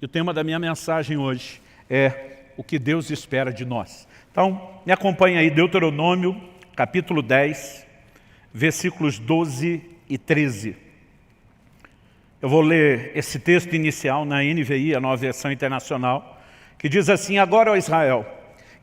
E o tema da minha mensagem hoje é o que Deus espera de nós. Então, me acompanhe aí, Deuteronômio, capítulo 10, versículos 12 e 13. Eu vou ler esse texto inicial na NVI, a Nova Versão Internacional, que diz assim: Agora, ó Israel,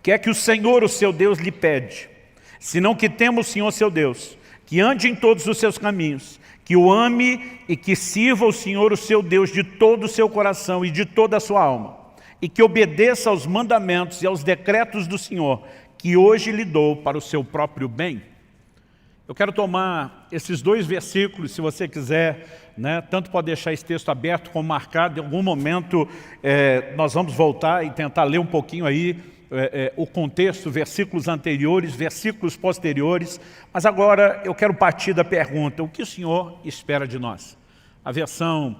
que é que o Senhor, o seu Deus, lhe pede, senão que tema o Senhor, seu Deus, que ande em todos os seus caminhos, que o ame e que sirva o Senhor, o seu Deus, de todo o seu coração e de toda a sua alma, e que obedeça aos mandamentos e aos decretos do Senhor, que hoje lhe dou para o seu próprio bem. Eu quero tomar esses dois versículos, se você quiser, tanto pode deixar esse texto aberto como marcado. Em algum momento nós vamos voltar e tentar ler um pouquinho aí o contexto, versículos anteriores, versículos posteriores. Mas agora eu quero partir da pergunta: o que o Senhor espera de nós? A versão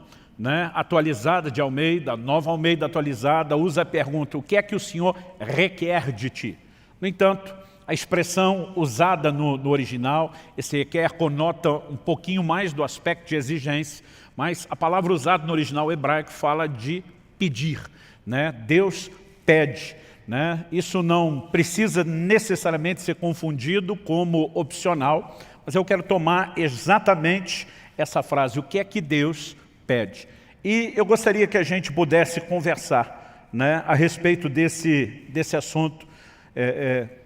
atualizada de Almeida, Nova Almeida atualizada, usa a pergunta: o que é que o Senhor requer de ti? No entanto, a expressão usada no original, esse requer, conota um pouquinho mais do aspecto de exigência, mas a palavra usada no original hebraico fala de pedir. Deus pede. Isso não precisa necessariamente ser confundido como opcional, mas eu quero tomar exatamente essa frase: o que é que Deus pede? E eu gostaria que a gente pudesse conversar a respeito desse assunto,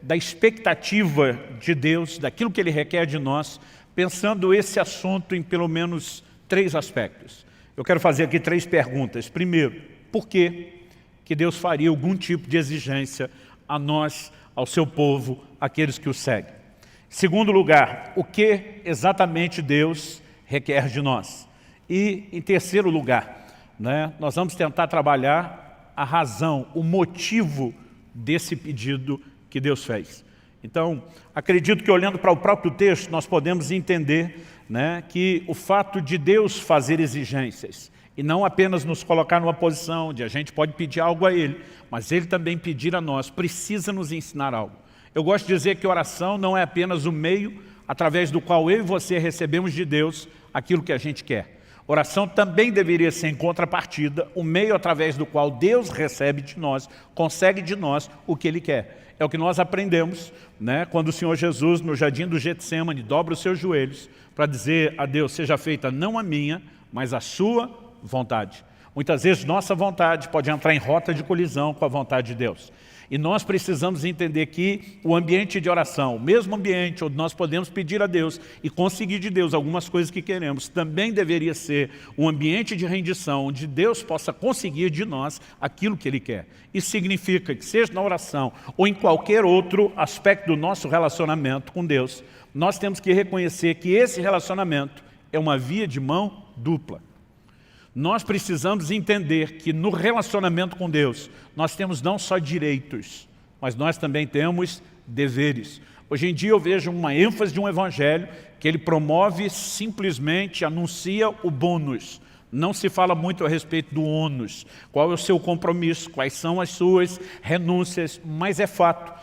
da expectativa de Deus, daquilo que Ele requer de nós, pensando esse assunto em pelo menos 3 aspectos. Eu quero fazer aqui 3 perguntas. Primeiro, por que Deus faria algum tipo de exigência a nós, ao seu povo, aqueles que o seguem? Segundo lugar, o que exatamente Deus requer de nós? E, em terceiro lugar, nós vamos tentar trabalhar a razão, o motivo desse pedido que Deus fez. Então, acredito que olhando para o próprio texto, nós podemos entender que o fato de Deus fazer exigências, e não apenas nos colocar numa posição onde a gente pode pedir algo a Ele, mas Ele também pedir a nós, precisa nos ensinar algo. Eu gosto de dizer que oração não é apenas o meio através do qual eu e você recebemos de Deus aquilo que a gente quer. Oração também deveria ser, em contrapartida, o meio através do qual Deus recebe de nós, consegue de nós o que Ele quer. É o que nós aprendemos quando o Senhor Jesus, no jardim do Getsêmani, dobra os seus joelhos para dizer a Deus: seja feita não a minha, mas a sua vontade. Muitas vezes nossa vontade pode entrar em rota de colisão com a vontade de Deus. E nós precisamos entender que o ambiente de oração, o mesmo ambiente onde nós podemos pedir a Deus e conseguir de Deus algumas coisas que queremos, também deveria ser um ambiente de rendição, onde Deus possa conseguir de nós aquilo que Ele quer. Isso significa que, seja na oração ou em qualquer outro aspecto do nosso relacionamento com Deus, nós temos que reconhecer que esse relacionamento é uma via de mão dupla. Nós precisamos entender que no relacionamento com Deus, nós temos não só direitos, mas nós também temos deveres. Hoje em dia eu vejo uma ênfase de um evangelho que ele promove, simplesmente anuncia o bônus. Não se fala muito a respeito do ônus, qual é o seu compromisso, quais são as suas renúncias, mas é fato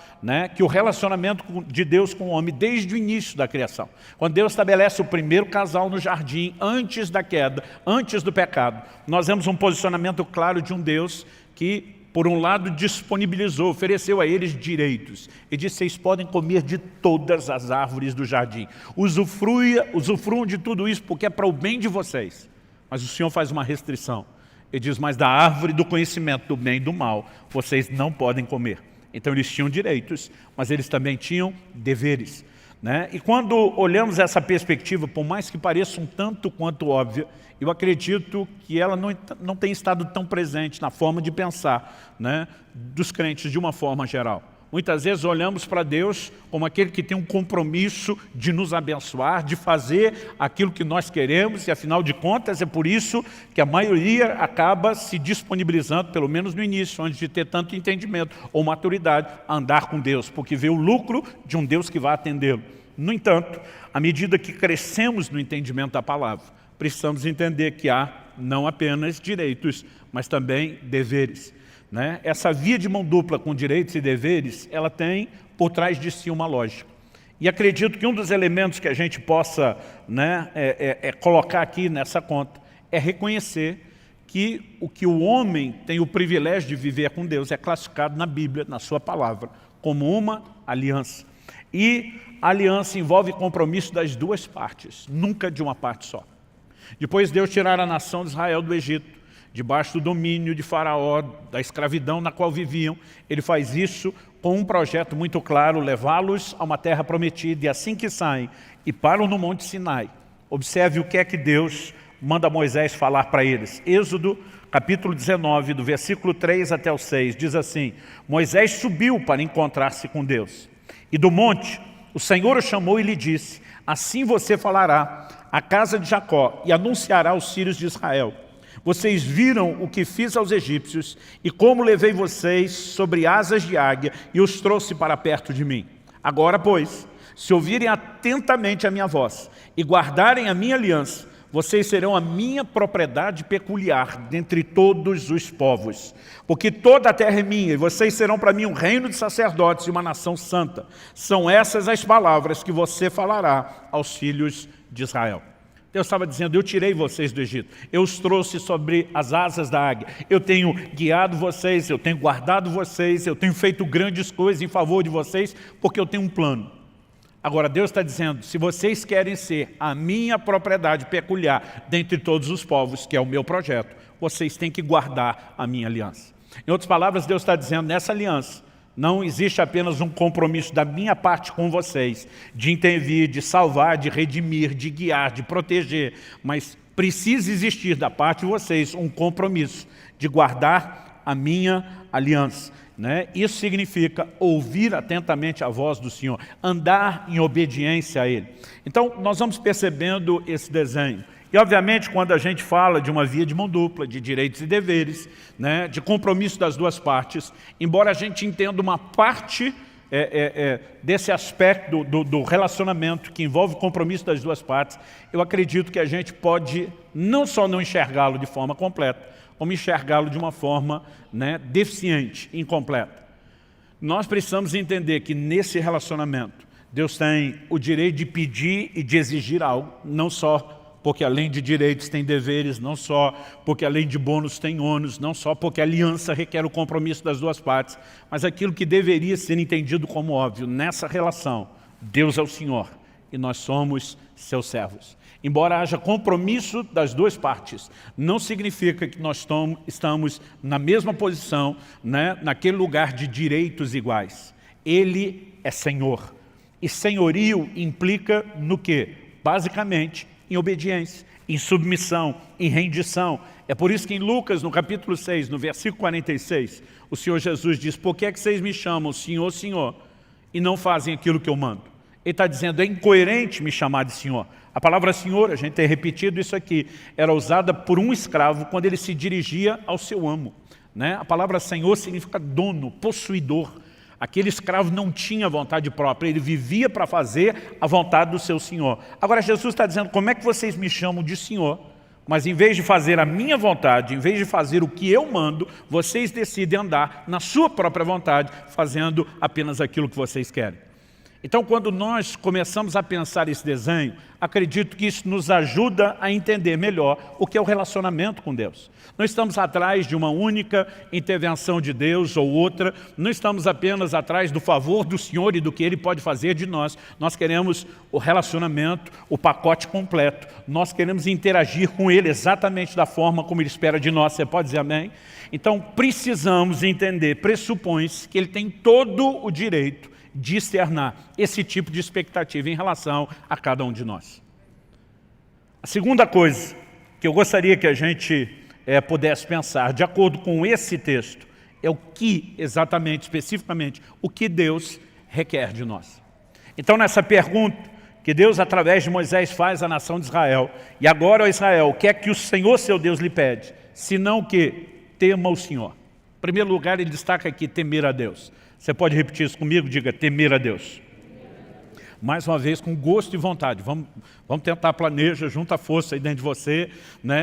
que o relacionamento de Deus com o homem desde o início da criação, quando Deus estabelece o primeiro casal no jardim, antes da queda, antes do pecado, nós vemos um posicionamento claro de um Deus que, por um lado, disponibilizou, ofereceu a eles direitos. Ele disse: vocês podem comer de todas as árvores do jardim, usufruam de tudo isso porque é para o bem de vocês. Mas o Senhor faz uma restrição. Ele diz: mas da árvore do conhecimento do bem e do mal, vocês não podem comer. Então eles tinham direitos, mas eles também tinham deveres. E quando olhamos essa perspectiva, por mais que pareça um tanto quanto óbvia, eu acredito que ela não tem estado tão presente na forma de pensar dos crentes de uma forma geral. Muitas vezes olhamos para Deus como aquele que tem um compromisso de nos abençoar, de fazer aquilo que nós queremos, e afinal de contas é por isso que a maioria acaba se disponibilizando, pelo menos no início, antes de ter tanto entendimento ou maturidade, a andar com Deus, porque vê o lucro de um Deus que vai atendê-lo. No entanto, à medida que crescemos no entendimento da palavra, precisamos entender que há não apenas direitos, mas também deveres. Essa via de mão dupla com direitos e deveres, ela tem por trás de si uma lógica. E acredito que um dos elementos que a gente possa colocar aqui nessa conta é reconhecer que o homem tem o privilégio de viver com Deus é classificado na Bíblia, na sua palavra, como uma aliança. E a aliança envolve compromisso das duas partes, nunca de uma parte só. Depois Deus tirar a nação de Israel do Egito, debaixo do domínio de Faraó, da escravidão na qual viviam, ele faz isso com um projeto muito claro, levá-los a uma terra prometida, e assim que saem e param no Monte Sinai, observe o que é que Deus manda Moisés falar para eles. Êxodo, capítulo 19, do versículo 3 até o 6, diz assim: Moisés subiu para encontrar-se com Deus. E do monte, o Senhor o chamou e lhe disse: assim você falará à casa de Jacó e anunciará aos filhos de Israel: vocês viram o que fiz aos egípcios e como levei vocês sobre asas de águia e os trouxe para perto de mim. Agora, pois, se ouvirem atentamente a minha voz e guardarem a minha aliança, vocês serão a minha propriedade peculiar dentre todos os povos. Porque toda a terra é minha, e vocês serão para mim um reino de sacerdotes e uma nação santa. São essas as palavras que você falará aos filhos de Israel. Deus estava dizendo: eu tirei vocês do Egito, eu os trouxe sobre as asas da águia, eu tenho guiado vocês, eu tenho guardado vocês, eu tenho feito grandes coisas em favor de vocês, porque eu tenho um plano. Agora Deus está dizendo: se vocês querem ser a minha propriedade peculiar dentre todos os povos, que é o meu projeto, vocês têm que guardar a minha aliança. Em outras palavras, Deus está dizendo: nessa aliança não existe apenas um compromisso da minha parte com vocês, de intervir, de salvar, de redimir, de guiar, de proteger, mas precisa existir da parte de vocês um compromisso de guardar a minha aliança. Isso significa ouvir atentamente a voz do Senhor, andar em obediência a Ele. Então, nós vamos percebendo esse desenho. E, obviamente, quando a gente fala de uma via de mão dupla, de direitos e deveres, de compromisso das duas partes, embora a gente entenda uma parte desse aspecto do relacionamento que envolve o compromisso das duas partes, eu acredito que a gente pode não só não enxergá-lo de forma completa, como enxergá-lo de uma forma deficiente, incompleta. Nós precisamos entender que nesse relacionamento, Deus tem o direito de pedir e de exigir algo, não só porque além de direitos tem deveres, não só porque além de bônus tem ônus, não só porque a aliança requer o compromisso das duas partes, mas aquilo que deveria ser entendido como óbvio, nessa relação, Deus é o Senhor e nós somos seus servos. Embora haja compromisso das duas partes, não significa que nós estamos na mesma posição, naquele lugar de direitos iguais. Ele é Senhor. E senhorio implica no quê? Basicamente, em obediência, em submissão, em rendição. É por isso que em Lucas, no capítulo 6, no versículo 46, o Senhor Jesus diz: por que é que vocês me chamam Senhor, Senhor, e não fazem aquilo que eu mando? Ele está dizendo: é incoerente me chamar de Senhor. A palavra Senhor, a gente tem repetido isso aqui, era usada por um escravo quando ele se dirigia ao seu amo. A palavra Senhor significa dono, possuidor. Aquele escravo não tinha vontade própria, ele vivia para fazer a vontade do seu Senhor. Agora Jesus está dizendo: como é que vocês me chamam de Senhor, mas em vez de fazer a minha vontade, em vez de fazer o que eu mando, vocês decidem andar na sua própria vontade, fazendo apenas aquilo que vocês querem. Então, quando nós começamos a pensar esse desenho, acredito que isso nos ajuda a entender melhor o que é o relacionamento com Deus. Não estamos atrás de uma única intervenção de Deus ou outra, não estamos apenas atrás do favor do Senhor e do que Ele pode fazer de nós. Nós queremos o relacionamento, o pacote completo. Nós queremos interagir com Ele exatamente da forma como Ele espera de nós. Você pode dizer amém? Então, precisamos entender, pressupõe-se que Ele tem todo o direito de externar esse tipo de expectativa em relação a cada um de nós. A segunda coisa que eu gostaria que a gente pudesse pensar, de acordo com esse texto, é o que exatamente, especificamente, o que Deus requer de nós. Então, nessa pergunta que Deus, através de Moisés, faz à nação de Israel, e agora, ó Israel, o que é que o Senhor, seu Deus, lhe pede? Senão que tema o Senhor. Em primeiro lugar, ele destaca aqui temer a Deus. Você pode repetir isso comigo? Diga: temer a Deus. Mais uma vez, com gosto e vontade. Vamos tentar, planeja, junta a força aí dentro de você,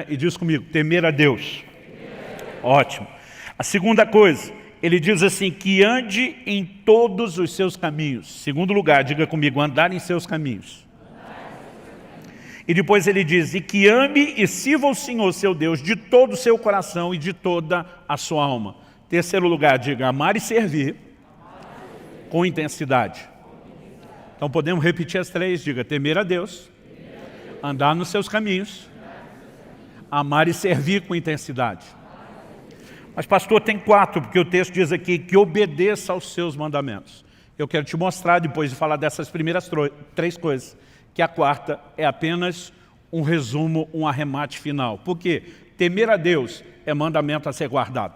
e diz comigo: temer a Deus. Ótimo. A segunda coisa, ele diz assim: que ande em todos os seus caminhos. Segundo lugar, diga comigo: andar em seus caminhos. E depois ele diz, e que ame e sirva o Senhor, seu Deus, de todo o seu coração e de toda a sua alma. Terceiro lugar, diga, amar e servir com intensidade. Então podemos repetir as três, diga, temer a Deus, andar nos seus caminhos, amar e servir com intensidade. Mas pastor, tem 4, porque o texto diz aqui que obedeça aos seus mandamentos. Eu quero te mostrar, depois de falar dessas primeiras 3 coisas, que a 4ª é apenas um resumo, um arremate final. Por quê? Temer a Deus é mandamento a ser guardado.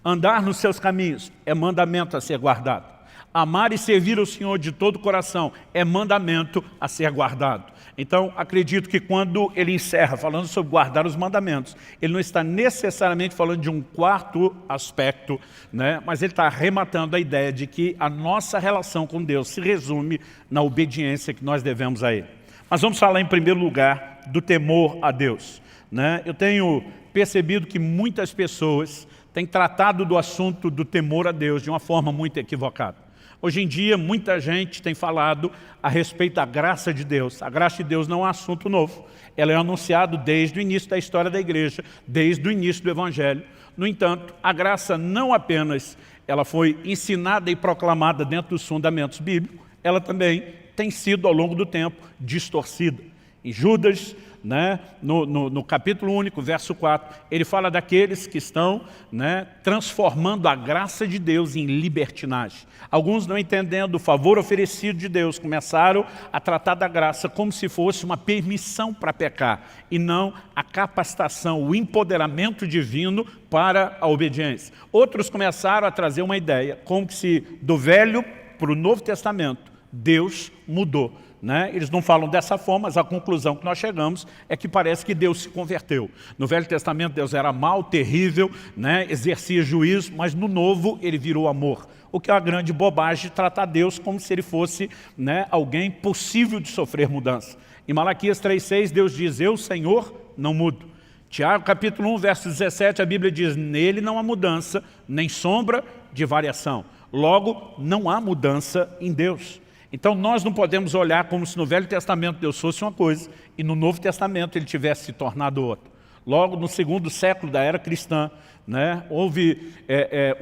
Andar nos seus caminhos é mandamento a ser guardado. Amar e servir o Senhor de todo o coração é mandamento a ser guardado. Então, acredito que quando ele encerra falando sobre guardar os mandamentos, ele não está necessariamente falando de um 4º aspecto, né? Mas ele está arrematando a ideia de que a nossa relação com Deus se resume na obediência que nós devemos a Ele. Mas vamos falar em primeiro lugar do temor a Deus, né? Eu tenho percebido que muitas pessoas têm tratado do assunto do temor a Deus de uma forma muito equivocada. Hoje em dia, muita gente tem falado a respeito da graça de Deus. A graça de Deus não é um assunto novo. Ela é anunciada desde o início da história da igreja, desde o início do Evangelho. No entanto, a graça não apenas ela foi ensinada e proclamada dentro dos fundamentos bíblicos, ela também tem sido, ao longo do tempo, distorcida. Em Judas, né, no capítulo único, verso 4, ele fala daqueles que estão, né, transformando a graça de Deus em libertinagem. Alguns, não entendendo o favor oferecido de Deus, começaram a tratar da graça como se fosse uma permissão para pecar, e não a capacitação, o empoderamento divino para a obediência. Outros começaram a trazer uma ideia, como se do Velho para o Novo Testamento, Deus mudou. Né? Eles não falam dessa forma, mas a conclusão que nós chegamos é que parece que Deus se converteu. No Velho Testamento Deus era mau, terrível, né? Exercia juízo, mas no Novo ele virou amor. O que é uma grande bobagem tratar Deus como se ele fosse, né, alguém possível de sofrer mudança. Em Malaquias 3,6 Deus diz, eu, Senhor, não mudo. Tiago capítulo 1, verso 17, a Bíblia diz, nele não há mudança, nem sombra de variação. Logo, não há mudança em Deus. Então nós não podemos olhar como se no Velho Testamento Deus fosse uma coisa e no Novo Testamento ele tivesse se tornado outra. Logo no 2º século da era cristã, né, houve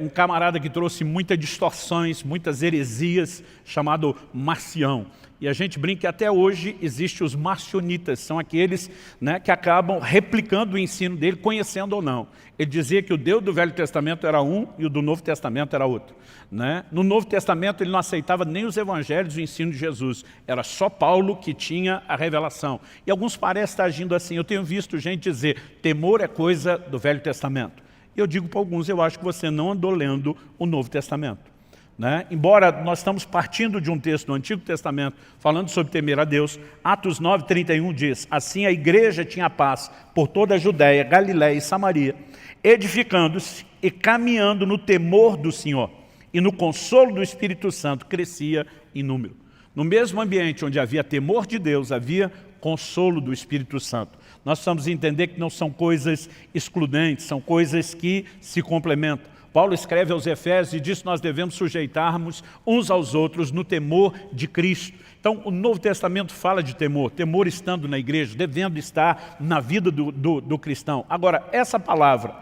um camarada que trouxe muitas distorções, muitas heresias, chamado Marcião. E a gente brinca que até hoje existem os marcionitas, são aqueles, né, que acabam replicando o ensino dele, conhecendo ou não. Ele dizia que o Deus do Velho Testamento era um e o do Novo Testamento era outro. Né? No Novo Testamento ele não aceitava nem os evangelhos e o ensino de Jesus. Era só Paulo que tinha a revelação. E alguns parecem estar agindo assim. Eu tenho visto gente dizer, temor é coisa do Velho Testamento. E eu digo para alguns, eu acho que você não andou lendo o Novo Testamento. Né? Embora nós estamos partindo de um texto do Antigo Testamento falando sobre temer a Deus, Atos 9:31 diz, assim a igreja tinha paz por toda a Judéia, Galiléia e Samaria, edificando-se e caminhando no temor do Senhor e no consolo do Espírito Santo crescia em número. No mesmo ambiente onde havia temor de Deus, havia consolo do Espírito Santo. Nós precisamos entender que não são coisas excludentes, são coisas que se complementam. Paulo escreve aos Efésios e diz que nós devemos sujeitar-nos uns aos outros no temor de Cristo. Então, o Novo Testamento fala de temor, temor estando na igreja, devendo estar na vida do cristão. Agora, essa palavra,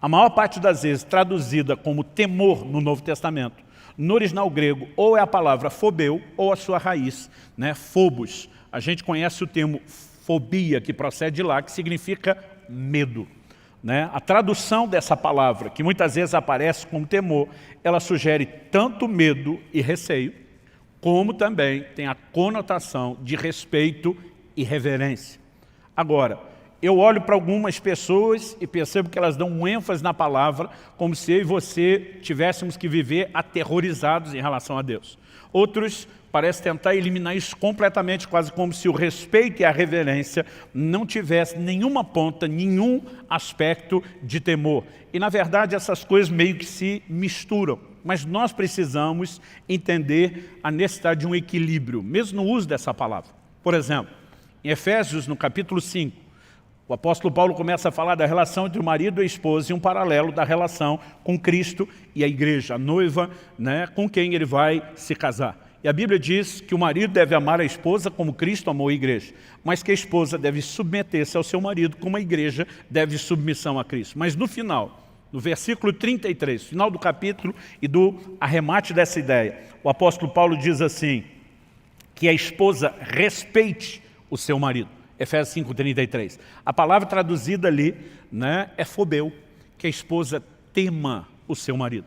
a maior parte das vezes traduzida como temor no Novo Testamento, no original grego, ou é a palavra phobeu, ou a sua raiz, né, phobos. A gente conhece o termo fobia, que procede de lá, que significa medo. Né? A tradução dessa palavra, que muitas vezes aparece como temor, ela sugere tanto medo e receio, como também tem a conotação de respeito e reverência. Agora, eu olho para algumas pessoas e percebo que elas dão um ênfase na palavra, como se eu e você tivéssemos que viver aterrorizados em relação a Deus. Outros parecem tentar eliminar isso completamente, quase como se o respeito e a reverência não tivessem nenhuma ponta, nenhum aspecto de temor. E na verdade essas coisas meio que se misturam. Mas nós precisamos entender a necessidade de um equilíbrio, mesmo no uso dessa palavra. Por exemplo, em Efésios, no capítulo 5, o apóstolo Paulo começa a falar da relação entre o marido e a esposa e um paralelo da relação com Cristo e a igreja, a noiva, né, com quem ele vai se casar. E a Bíblia diz que o marido deve amar a esposa como Cristo amou a igreja, mas que a esposa deve submeter-se ao seu marido como a igreja deve submissão a Cristo. Mas no final, no versículo 33, final do capítulo e do arremate dessa ideia, o apóstolo Paulo diz assim, que a esposa respeite o seu marido. Efésios 5:33. A palavra traduzida ali, né, é fobeu, que a esposa tema o seu marido.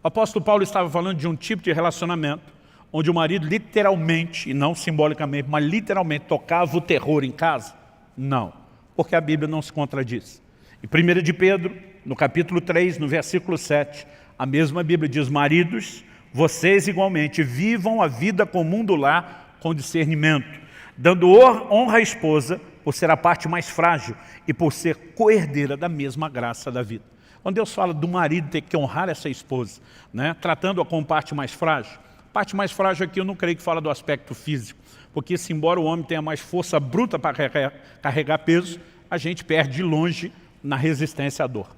O apóstolo Paulo estava falando de um tipo de relacionamento onde o marido literalmente, e não simbolicamente, mas literalmente tocava o terror em casa? Não, porque a Bíblia não se contradiz. Em 1 de Pedro, no capítulo 3, no versículo 7, a mesma Bíblia diz, maridos, vocês igualmente vivam a vida comum do lar com discernimento, dando honra à esposa por ser a parte mais frágil e por ser coerdeira da mesma graça da vida. Quando Deus fala do marido ter que honrar essa esposa, né, tratando-a como parte mais frágil, parte mais frágil aqui eu não creio que fala do aspecto físico, porque se embora o homem tenha mais força bruta para carregar peso, a gente perde de longe na resistência à dor.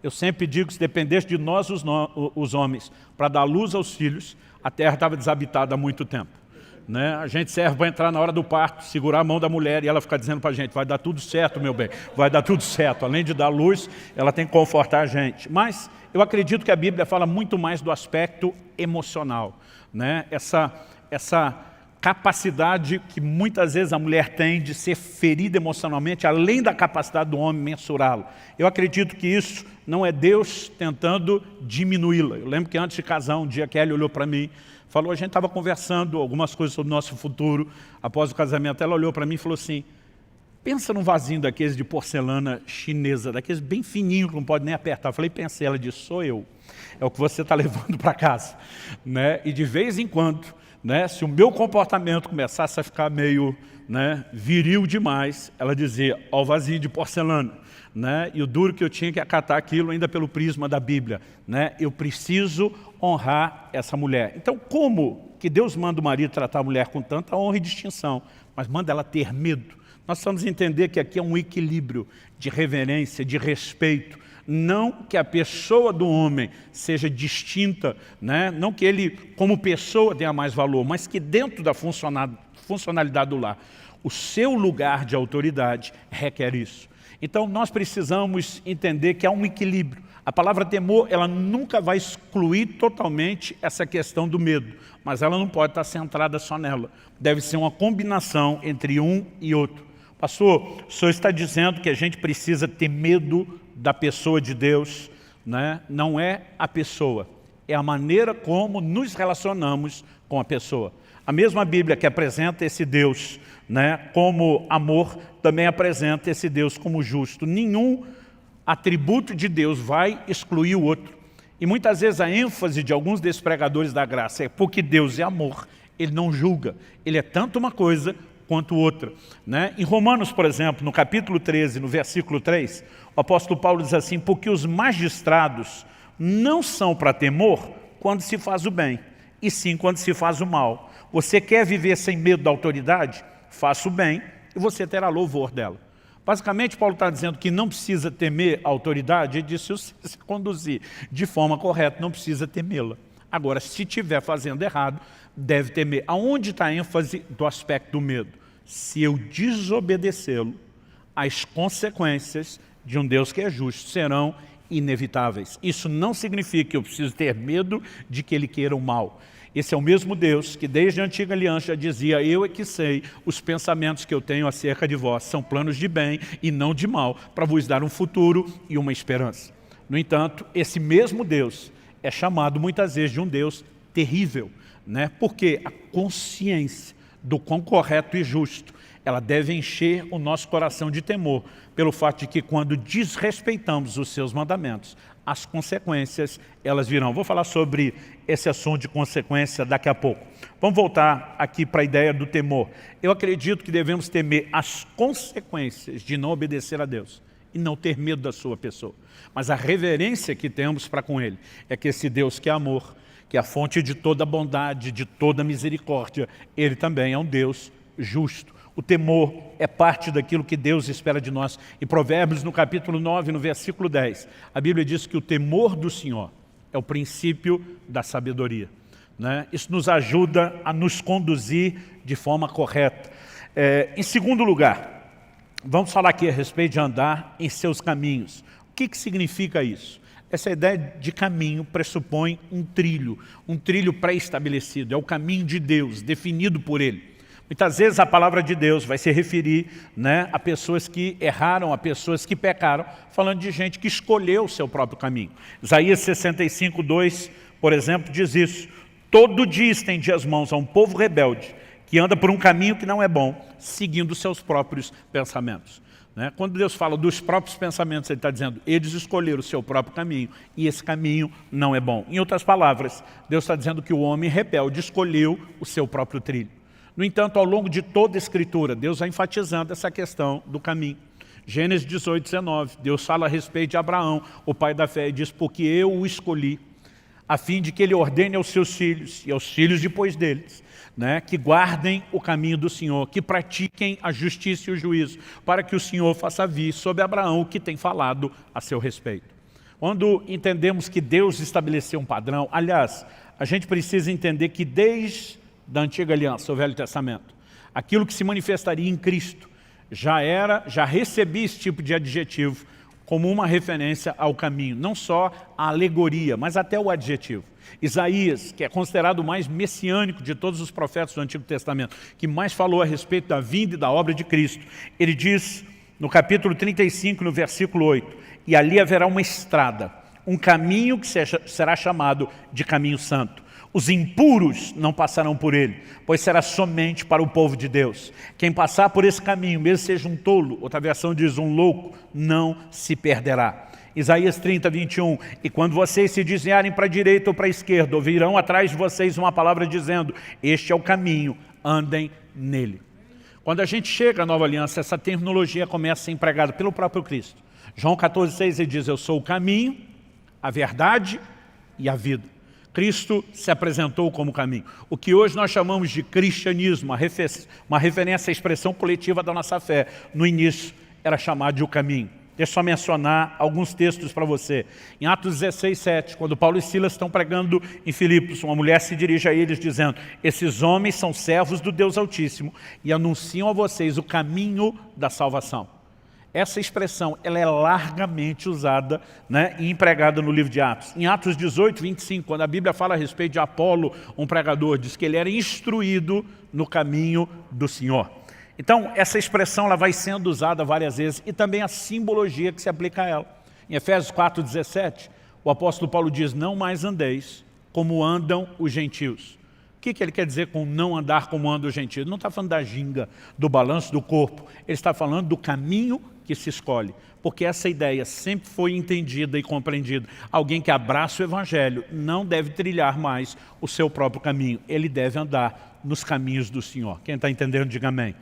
Eu sempre digo que se dependesse de nós, os homens, para dar luz aos filhos, a terra estava desabitada há muito tempo. Né? A gente serve para entrar na hora do parto, segurar a mão da mulher e ela ficar dizendo para a gente, vai dar tudo certo, meu bem, vai dar tudo certo. Além de dar luz, ela tem que confortar a gente. Mas eu acredito que a Bíblia fala muito mais do aspecto emocional. Né? Essa capacidade que muitas vezes a mulher tem de ser ferida emocionalmente, além da capacidade do homem mensurá-lo. Eu acredito que isso não é Deus tentando diminuí-la. Eu lembro que antes de casar, um dia a Kelly olhou para mim, falou, a gente estava conversando algumas coisas sobre o nosso futuro, após o casamento, ela olhou para mim e falou assim, pensa num vasinho daqueles de porcelana chinesa, daqueles bem fininhos que não pode nem apertar. Eu falei, pensei, ela disse, sou eu. É o que você está levando para casa. Né? E de vez em quando, né, se o meu comportamento começasse a ficar meio, né, viril demais, ela dizia, ó o vasinho de porcelana. Né? E o duro que eu tinha que acatar aquilo ainda pelo prisma da Bíblia. Né? Eu preciso honrar essa mulher. Então, como que Deus manda o marido tratar a mulher com tanta honra e distinção, mas manda ela ter medo? Nós precisamos entender que aqui é um equilíbrio de reverência, de respeito. Não que a pessoa do homem seja distinta, né? Não que ele, como pessoa, tenha mais valor, mas que dentro da funcionalidade do lar, o seu lugar de autoridade requer isso. Então, nós precisamos entender que há um equilíbrio. A palavra temor, ela nunca vai excluir totalmente essa questão do medo, mas ela não pode estar centrada só nela. Deve ser uma combinação entre um e outro. Pastor, o senhor está dizendo que a gente precisa ter medo da pessoa de Deus, né? Não é a pessoa, é a maneira como nos relacionamos com a pessoa. A mesma Bíblia que apresenta esse Deus, né, como amor, também apresenta esse Deus como justo. Nenhum atributo de Deus vai excluir o outro. E muitas vezes a ênfase de alguns desses pregadores da graça é porque Deus é amor, Ele não julga. Ele é tanto uma coisa quanto outra. Né? Em Romanos, por exemplo, no capítulo 13, no versículo 3, o apóstolo Paulo diz assim, porque os magistrados não são para temor quando se faz o bem, e sim quando se faz o mal. Você quer viver sem medo da autoridade? Faça o bem e você terá louvor dela. Basicamente, Paulo está dizendo que não precisa temer a autoridade, ele disse, se você se conduzir de forma correta, não precisa temê-la. Agora, se estiver fazendo errado, deve temer. Aonde está a ênfase do aspecto do medo? Se eu desobedecê-lo, as consequências de um Deus que é justo serão inevitáveis. Isso não significa que eu preciso ter medo de que Ele queira o mal. Esse é o mesmo Deus que desde a antiga aliança já dizia, eu é que sei os pensamentos que eu tenho acerca de vós, são planos de bem e não de mal, para vos dar um futuro e uma esperança. No entanto, esse mesmo Deus é chamado muitas vezes de um Deus terrível, né? Porque a consciência do quão correto e justo, ela deve encher o nosso coração de temor, pelo fato de que quando desrespeitamos os seus mandamentos, as consequências, elas virão. Vou falar sobre esse assunto de consequência daqui a pouco. Vamos voltar aqui para a ideia do temor. Eu acredito que devemos temer as consequências de não obedecer a Deus e não ter medo da sua pessoa. Mas a reverência que temos para com Ele é que esse Deus que é amor, que é a fonte de toda bondade, de toda misericórdia, Ele também é um Deus justo. O temor é parte daquilo que Deus espera de nós. Em Provérbios, no capítulo 9, no versículo 10, a Bíblia diz que o temor do Senhor é o princípio da sabedoria. né? Isso nos ajuda a nos conduzir de forma correta. Em segundo lugar, vamos falar aqui a respeito de andar em seus caminhos. O que significa isso? Essa ideia de caminho pressupõe um trilho pré-estabelecido, é o caminho de Deus, definido por Ele. Muitas vezes a palavra de Deus vai se referir, né, a pessoas que erraram, a pessoas que pecaram, falando de gente que escolheu o seu próprio caminho. Isaías 65:2, por exemplo, diz isso: todo dia estende as mãos a um povo rebelde, que anda por um caminho que não é bom, seguindo seus próprios pensamentos. Né? Quando Deus fala dos próprios pensamentos, Ele está dizendo, eles escolheram o seu próprio caminho, e esse caminho não é bom. Em outras palavras, Deus está dizendo que o homem rebelde escolheu o seu próprio trilho. No entanto, ao longo de toda a Escritura, Deus vai enfatizando essa questão do caminho. Gênesis 18:19, Deus fala a respeito de Abraão, o pai da fé, e diz, porque eu o escolhi, a fim de que ele ordene aos seus filhos, e aos filhos depois deles, né, que guardem o caminho do Senhor, que pratiquem a justiça e o juízo, para que o Senhor faça vir sobre Abraão o que tem falado a seu respeito. Quando entendemos que Deus estabeleceu um padrão, aliás, a gente precisa entender que desde da Antiga Aliança, o Velho Testamento, aquilo que se manifestaria em Cristo, já recebia esse tipo de adjetivo como uma referência ao caminho, não só a alegoria, mas até o adjetivo. Isaías, que é considerado o mais messiânico de todos os profetas do Antigo Testamento, que mais falou a respeito da vinda e da obra de Cristo, ele diz no capítulo 35, no versículo 8, e ali haverá uma estrada, um caminho que será chamado de caminho santo. Os impuros não passarão por ele, pois será somente para o povo de Deus. Quem passar por esse caminho, mesmo seja um tolo, outra versão diz um louco, não se perderá. Isaías 30:21, e quando vocês se desviarem para a direita ou para a esquerda, ouvirão atrás de vocês uma palavra dizendo, este é o caminho, andem nele. Quando a gente chega à Nova Aliança, essa terminologia começa a ser empregada pelo próprio Cristo. João 14:6, ele diz, eu sou o caminho, a verdade e a vida. Cristo se apresentou como caminho. O que hoje nós chamamos de cristianismo, uma referência à expressão coletiva da nossa fé, no início era chamado de o caminho. Deixa eu só mencionar alguns textos para você. Em Atos 16:7, quando Paulo e Silas estão pregando em Filipos, uma mulher se dirige a eles dizendo, esses homens são servos do Deus Altíssimo e anunciam a vocês o caminho da salvação. Essa expressão ela é largamente usada, né, e empregada no livro de Atos. Em Atos 18:25, quando a Bíblia fala a respeito de Apolo, um pregador, diz que ele era instruído no caminho do Senhor. Então, essa expressão ela vai sendo usada várias vezes e também a simbologia que se aplica a ela. Em Efésios 4:17, o apóstolo Paulo diz, não mais andeis como andam os gentios. O que ele quer dizer com não andar como andam os gentios? Ele não está falando da ginga, do balanço do corpo, ele está falando do caminho que se escolhe, porque essa ideia sempre foi entendida e compreendida. Alguém que abraça o Evangelho não deve trilhar mais o seu próprio caminho, ele deve andar nos caminhos do Senhor. Quem está entendendo, diga amém.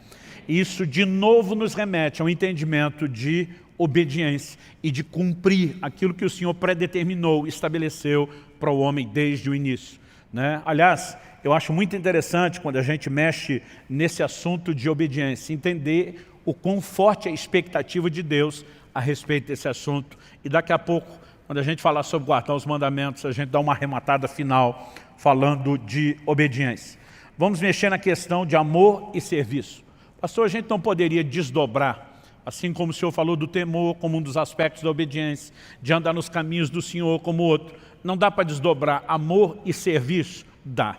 Isso de novo nos remete ao entendimento de obediência e de cumprir aquilo que o Senhor predeterminou, estabeleceu para o homem desde o início, né? Aliás, eu acho muito interessante quando a gente mexe nesse assunto de obediência, entender o quão forte é a expectativa de Deus a respeito desse assunto. E daqui a pouco, quando a gente falar sobre guardar os mandamentos, a gente dá uma arrematada final falando de obediência. Vamos mexer na questão de amor e serviço. Pastor, a gente não poderia desdobrar, assim como o Senhor falou do temor como um dos aspectos da obediência, de andar nos caminhos do Senhor como outro. Não dá para desdobrar amor e serviço? Dá.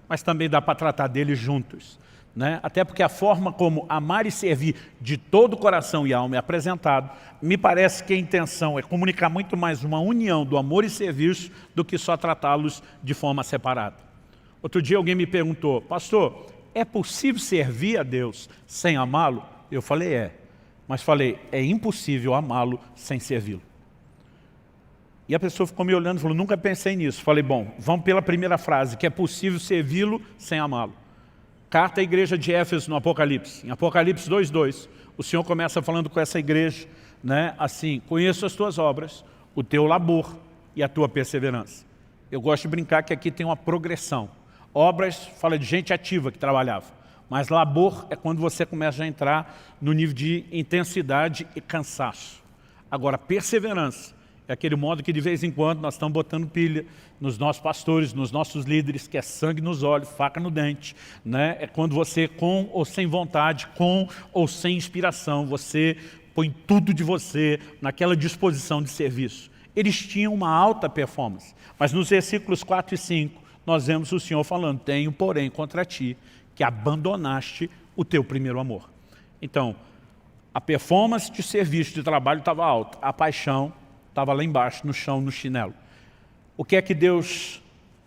Mas também dá para tratar deles juntos, né? Até porque a forma como amar e servir de todo o coração e alma é apresentado, me parece que a intenção é comunicar muito mais uma união do amor e serviço do que só tratá-los de forma separada. Outro dia alguém me perguntou, pastor, é possível servir a Deus sem amá-lo? Eu falei, mas falei, é impossível amá-lo sem servi-lo. E a pessoa ficou me olhando e falou, nunca pensei nisso. Falei, bom, vamos pela primeira frase, que é possível servi-lo sem amá-lo. Carta à igreja de Éfeso no Apocalipse. Em Apocalipse 2:2, o Senhor começa falando com essa igreja, né, assim, conheço as tuas obras, o teu labor e a tua perseverança. Eu gosto de brincar que aqui tem uma progressão. Obras fala de gente ativa que trabalhava, mas labor é quando você começa a entrar no nível de intensidade e cansaço. Agora, perseverança, É aquele modo que de vez em quando nós estamos botando pilha nos nossos pastores, nos nossos líderes, que é sangue nos olhos, faca no dente. Né? É quando você, com ou sem vontade, com ou sem inspiração, você põe tudo de você naquela disposição de serviço. Eles tinham uma alta performance. Mas nos versículos 4 e 5, nós vemos o Senhor falando: tenho, porém, contra ti, que abandonaste o teu primeiro amor. Então, a performance de serviço, de trabalho estava alta, a paixão estava lá embaixo, no chão, no chinelo. O que é que Deus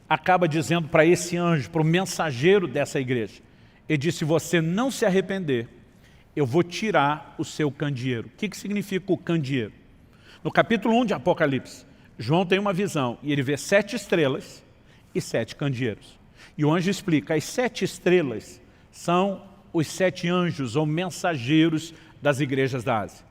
acaba dizendo para esse anjo, para o mensageiro dessa igreja? Ele disse: se você não se arrepender, eu vou tirar o seu candeeiro. O que significa o candeeiro? No capítulo 1 de Apocalipse, João tem uma visão e ele vê 7 estrelas e 7 candeeiros. E o anjo explica: as 7 estrelas são os 7 anjos ou mensageiros das igrejas da Ásia.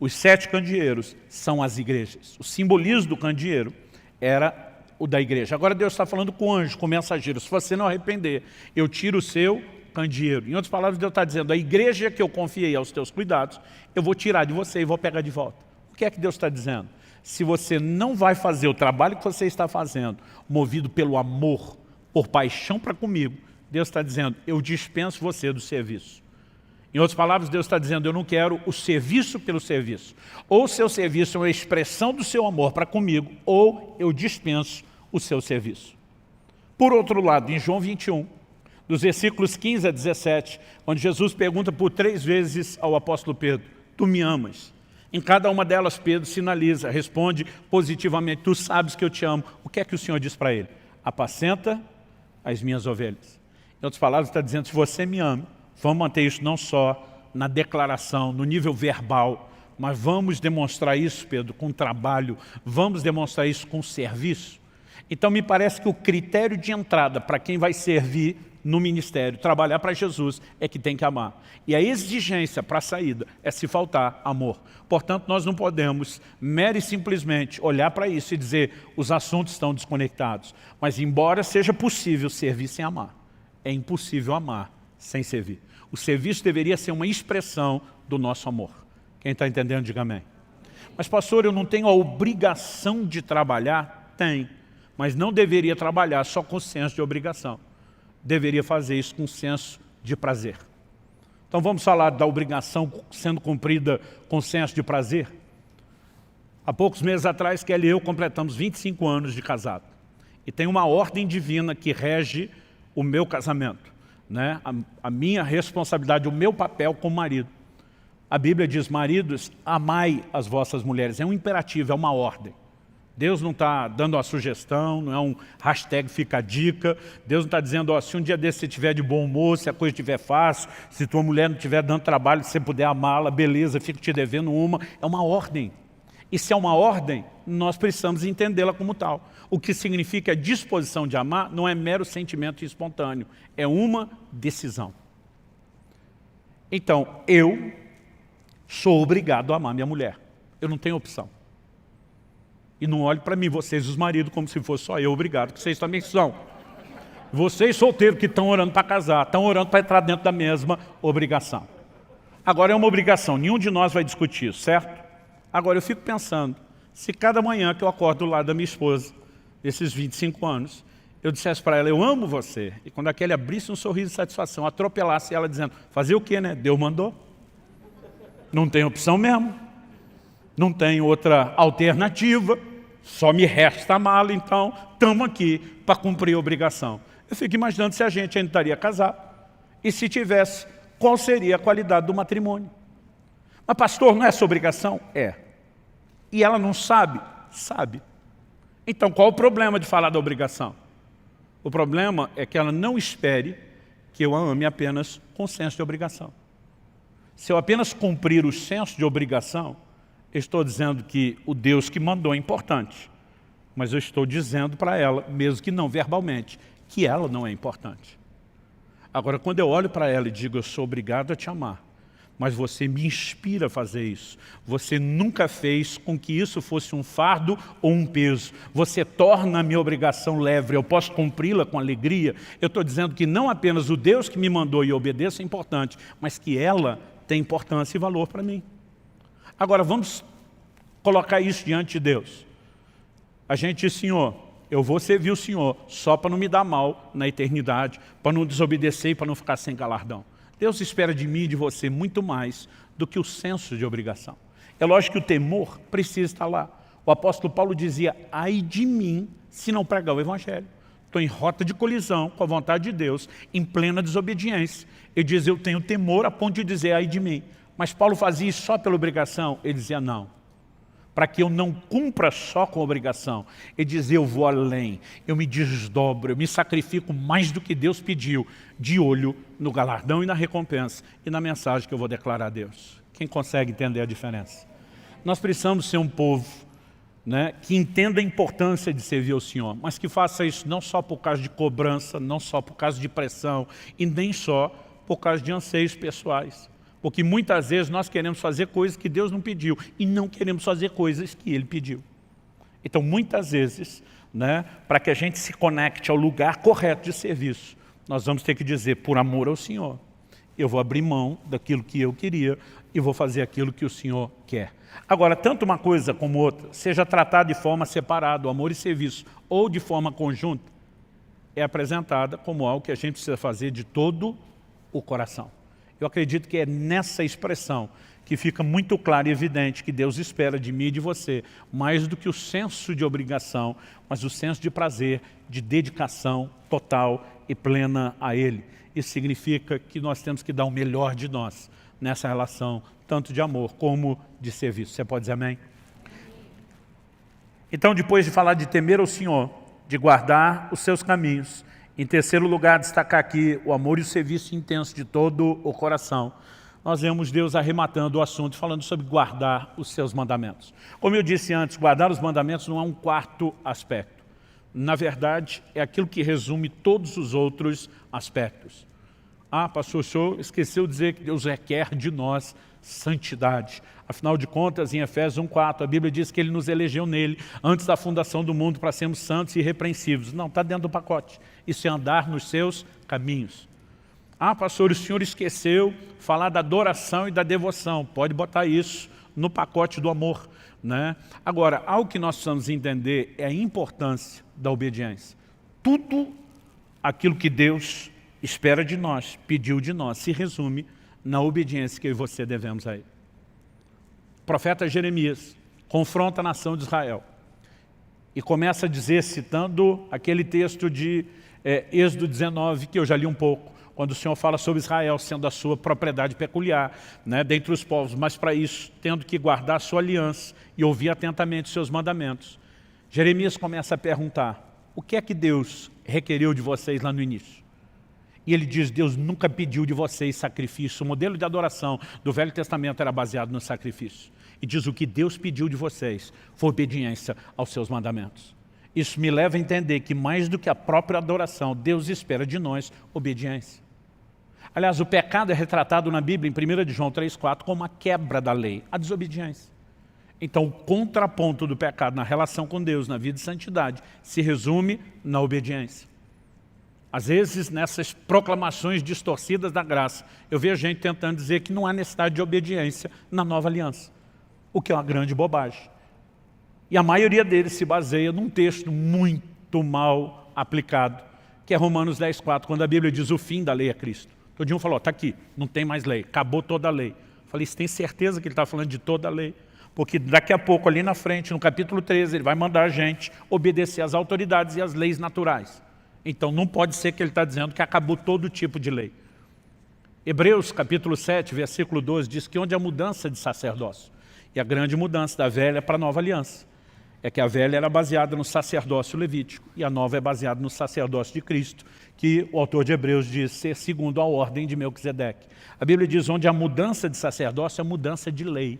Os 7 candeeiros são as igrejas. O simbolismo do candeeiro era o da igreja. Agora Deus está falando com o anjo, com o mensageiro: se você não arrepender, eu tiro o seu candeeiro. Em outras palavras, Deus está dizendo: a igreja que eu confiei aos teus cuidados, eu vou tirar de você e vou pegar de volta. O que é que Deus está dizendo? Se você não vai fazer o trabalho que você está fazendo, movido pelo amor, por paixão para comigo, Deus está dizendo: eu dispenso você do serviço. Em outras palavras, Deus está dizendo: eu não quero o serviço pelo serviço. Ou o seu serviço é uma expressão do seu amor para comigo, ou eu dispenso o seu serviço. Por outro lado, em João 21, dos versículos 15 a 17, onde Jesus pergunta por 3 vezes ao apóstolo Pedro: tu me amas? Em cada uma delas, Pedro sinaliza, responde positivamente: tu sabes que eu te amo. O que é que o Senhor diz para ele? Apacenta as minhas ovelhas. Em outras palavras, está dizendo: se você me ama, vamos manter isso não só na declaração, no nível verbal, mas vamos demonstrar isso, Pedro, com trabalho, vamos demonstrar isso com serviço. Então me parece que o critério de entrada para quem vai servir no ministério, trabalhar para Jesus, é que tem que amar. E a exigência para a saída é se faltar amor. Portanto, nós não podemos mera e simplesmente olhar para isso e dizer: os assuntos estão desconectados. Mas embora seja possível servir sem amar, é impossível amar sem servir. O serviço deveria ser uma expressão do nosso amor. Quem está entendendo, diga amém. Mas pastor, eu não tenho a obrigação de trabalhar? Tem, mas não deveria trabalhar só com senso de obrigação. Deveria fazer isso com senso de prazer. Então vamos falar da obrigação sendo cumprida com senso de prazer? Há poucos meses atrás, Kelly e eu completamos 25 anos de casado. E tem uma ordem divina que rege o meu casamento. Né? A minha responsabilidade, o meu papel como marido. A Bíblia diz: maridos, amai as vossas mulheres. É um imperativo, é uma ordem. Deus não está dando uma sugestão, não é um hashtag fica a dica. Deus não está dizendo: ó, se um dia desse você estiver de bom humor, se a coisa estiver fácil, se tua mulher não estiver dando trabalho, se você puder amá-la, beleza, fico te devendo uma. É uma ordem. E se é uma ordem, nós precisamos entendê-la como tal. O que significa a disposição de amar não é mero sentimento espontâneo, é uma decisão. Então, eu sou obrigado a amar minha mulher. Eu não tenho opção. E não olhe para mim, vocês os maridos, como se fosse só eu obrigado, que vocês também são. Vocês solteiros que estão orando para casar, estão orando para entrar dentro da mesma obrigação. Agora é uma obrigação, nenhum de nós vai discutir isso, certo? Agora eu fico pensando, se cada manhã que eu acordo do lado da minha esposa, desses 25 anos, eu dissesse para ela: eu amo você, e quando aquele abrisse um sorriso de satisfação, atropelasse ela dizendo: fazer o quê, né? Deus mandou. Não tem opção mesmo. Não tem outra alternativa, só me resta amá-lo, então estamos aqui para cumprir a obrigação. Eu fico imaginando se a gente ainda estaria casado, e se tivesse, qual seria a qualidade do matrimônio. Mas pastor, não é essa obrigação? É. E ela não sabe? Sabe. Então qual o problema de falar da obrigação? O problema é que ela não espere que eu a ame apenas com senso de obrigação. Se eu apenas cumprir o senso de obrigação, eu estou dizendo que o Deus que mandou é importante, mas eu estou dizendo para ela, mesmo que não verbalmente, que ela não é importante. Agora, quando eu olho para ela e digo: eu sou obrigado a te amar, mas você me inspira a fazer isso. Você nunca fez com que isso fosse um fardo ou um peso. Você torna a minha obrigação leve, eu posso cumpri-la com alegria. Eu estou dizendo que não apenas o Deus que me mandou e eu obedeço é importante, mas que ela tem importância e valor para mim. Agora vamos colocar isso diante de Deus. A gente diz, Senhor, eu vou servir o Senhor só para não me dar mal na eternidade, para não desobedecer e para não ficar sem galardão. Deus espera de mim e de você muito mais do que o senso de obrigação. É lógico que o temor precisa estar lá. O apóstolo Paulo dizia, ai de mim se não pregar o Evangelho. Estou em rota de colisão com a vontade de Deus, em plena desobediência. Ele diz, eu tenho temor a ponto de dizer, ai de mim. Mas Paulo fazia isso só pela obrigação? Ele dizia, não. Para que eu não cumpra só com a obrigação. Ele dizia, eu vou além, eu me desdobro, eu me sacrifico mais do que Deus pediu, de olho no galardão e na recompensa, e na mensagem que eu vou declarar a Deus. Quem consegue entender a diferença? Nós precisamos ser um povo, né, que entenda a importância de servir ao Senhor, mas que faça isso não só por causa de cobrança, não só por causa de pressão, e nem só por causa de anseios pessoais. Porque muitas vezes nós queremos fazer coisas que Deus não pediu e não queremos fazer coisas que Ele pediu. Então, muitas vezes, né, para que a gente se conecte ao lugar correto de serviço, nós vamos ter que dizer, por amor ao Senhor, eu vou abrir mão daquilo que eu queria e vou fazer aquilo que o Senhor quer. Agora, tanto uma coisa como outra, seja tratada de forma separada, o amor e serviço, ou de forma conjunta, é apresentada como algo que a gente precisa fazer de todo o coração. Eu acredito que é nessa expressão que fica muito claro e evidente que Deus espera de mim e de você, mais do que o senso de obrigação, mas o senso de prazer, de dedicação total e plena a Ele. Isso significa que nós temos que dar o melhor de nós nessa relação, tanto de amor como de serviço. Você pode dizer amém? Então, depois de falar de temer ao Senhor, de guardar os seus caminhos, em terceiro lugar, destacar aqui o amor e o serviço intenso de todo o coração. Nós vemos Deus arrematando o assunto, falando sobre guardar os seus mandamentos. Como eu disse antes, guardar os mandamentos não é um quarto aspecto. Na verdade, é aquilo que resume todos os outros aspectos. Ah, pastor, o senhor esqueceu de dizer que Deus requer de nós santidade. Afinal de contas, em Efésios 1:4, a Bíblia diz que Ele nos elegeu nele, antes da fundação do mundo, para sermos santos e irrepreensíveis. Não, está dentro do pacote. Isso é andar nos seus caminhos. Ah, pastor, o senhor esqueceu falar da adoração e da devoção. Pode botar isso no pacote do amor, né? Agora, algo que nós precisamos entender é a importância da obediência. Tudo aquilo que Deus espera de nós, pediu de nós, se resume na obediência que eu e você devemos a Ele. O profeta Jeremias confronta a nação de Israel e começa a dizer, citando aquele texto de Êxodo 19, que eu já li um pouco, quando o Senhor fala sobre Israel sendo a sua propriedade peculiar, né, dentre os povos, mas para isso, tendo que guardar a sua aliança e ouvir atentamente os seus mandamentos. Jeremias começa a perguntar, o que é que Deus requeriu de vocês lá no início? E ele diz, Deus nunca pediu de vocês sacrifício. O modelo de adoração do Velho Testamento era baseado no sacrifício. E diz, o que Deus pediu de vocês foi obediência aos seus mandamentos. Isso me leva a entender que mais do que a própria adoração, Deus espera de nós obediência. Aliás, o pecado é retratado na Bíblia, em 1 de João 3,4, como a quebra da lei, a desobediência. Então, o contraponto do pecado na relação com Deus, na vida de santidade, se resume na obediência. Às vezes, nessas proclamações distorcidas da graça, eu vejo gente tentando dizer que não há necessidade de obediência na nova aliança, o que é uma grande bobagem. E a maioria deles se baseia num texto muito mal aplicado, que é Romanos 10,4, quando a Bíblia diz o fim da lei é Cristo. Todo dia falou, está aqui, não tem mais lei, acabou toda a lei. Eu falei, você tem certeza que ele está falando de toda a lei? Porque daqui a pouco, ali na frente, no capítulo 13, ele vai mandar a gente obedecer às autoridades e às leis naturais. Então, não pode ser que ele está dizendo que acabou todo tipo de lei. Hebreus, capítulo 7, versículo 12, diz que onde há mudança de sacerdócio, e a grande mudança da velha para a nova aliança, é que a velha era baseada no sacerdócio levítico, e a nova é baseada no sacerdócio de Cristo, que o autor de Hebreus diz ser segundo a ordem de Melquisedeque. A Bíblia diz onde há mudança de sacerdócio, é mudança de lei.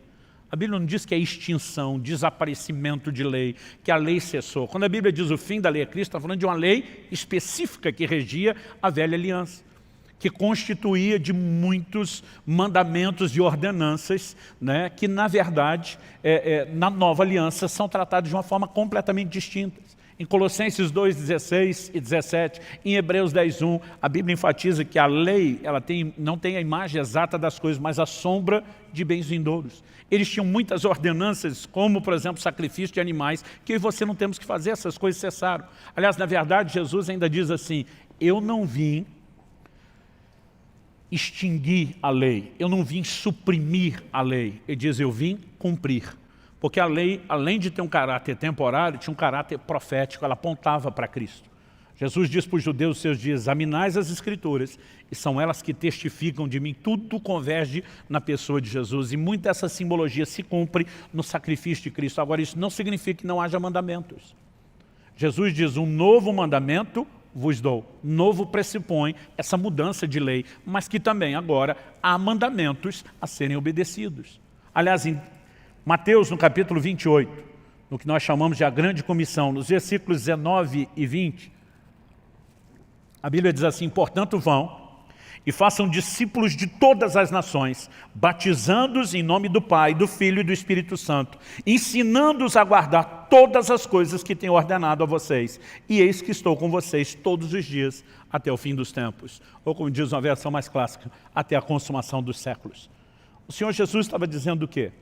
A Bíblia não diz que é extinção, desaparecimento de lei, que a lei cessou. Quando a Bíblia diz o fim da lei é Cristo, está falando de uma lei específica que regia a velha aliança, que constituía de muitos mandamentos e ordenanças, né, que na verdade, na nova aliança, são tratados de uma forma completamente distinta. Em Colossenses 2, 16 e 17, em Hebreus 10, 1, a Bíblia enfatiza que a lei não tem a imagem exata das coisas, mas a sombra de bens vindouros. Eles tinham muitas ordenanças, como, por exemplo, sacrifício de animais, que eu e você não temos que fazer, essas coisas cessaram. Aliás, na verdade, Jesus ainda diz assim, eu não vim extinguir a lei, eu não vim suprimir a lei. Ele diz, eu vim cumprir. Porque a lei, além de ter um caráter temporário, tinha um caráter profético, ela apontava para Cristo. Jesus diz para os judeus nos seus dias, examinais as Escrituras, e são elas que testificam de mim, tudo converge na pessoa de Jesus, e muita dessa simbologia se cumpre no sacrifício de Cristo. Agora, isso não significa que não haja mandamentos. Jesus diz, um novo mandamento vos dou. Novo pressupõe essa mudança de lei, mas que também agora há mandamentos a serem obedecidos. Aliás, em Mateus, no capítulo 28, no que nós chamamos de a grande comissão, nos versículos 19 e 20, a Bíblia diz assim, portanto vão e façam discípulos de todas as nações, batizando-os em nome do Pai, do Filho e do Espírito Santo, ensinando-os a guardar todas as coisas que tenho ordenado a vocês. E eis que estou com vocês todos os dias, até o fim dos tempos. Ou como diz uma versão mais clássica, até a consumação dos séculos. O Senhor Jesus estava dizendo o quê?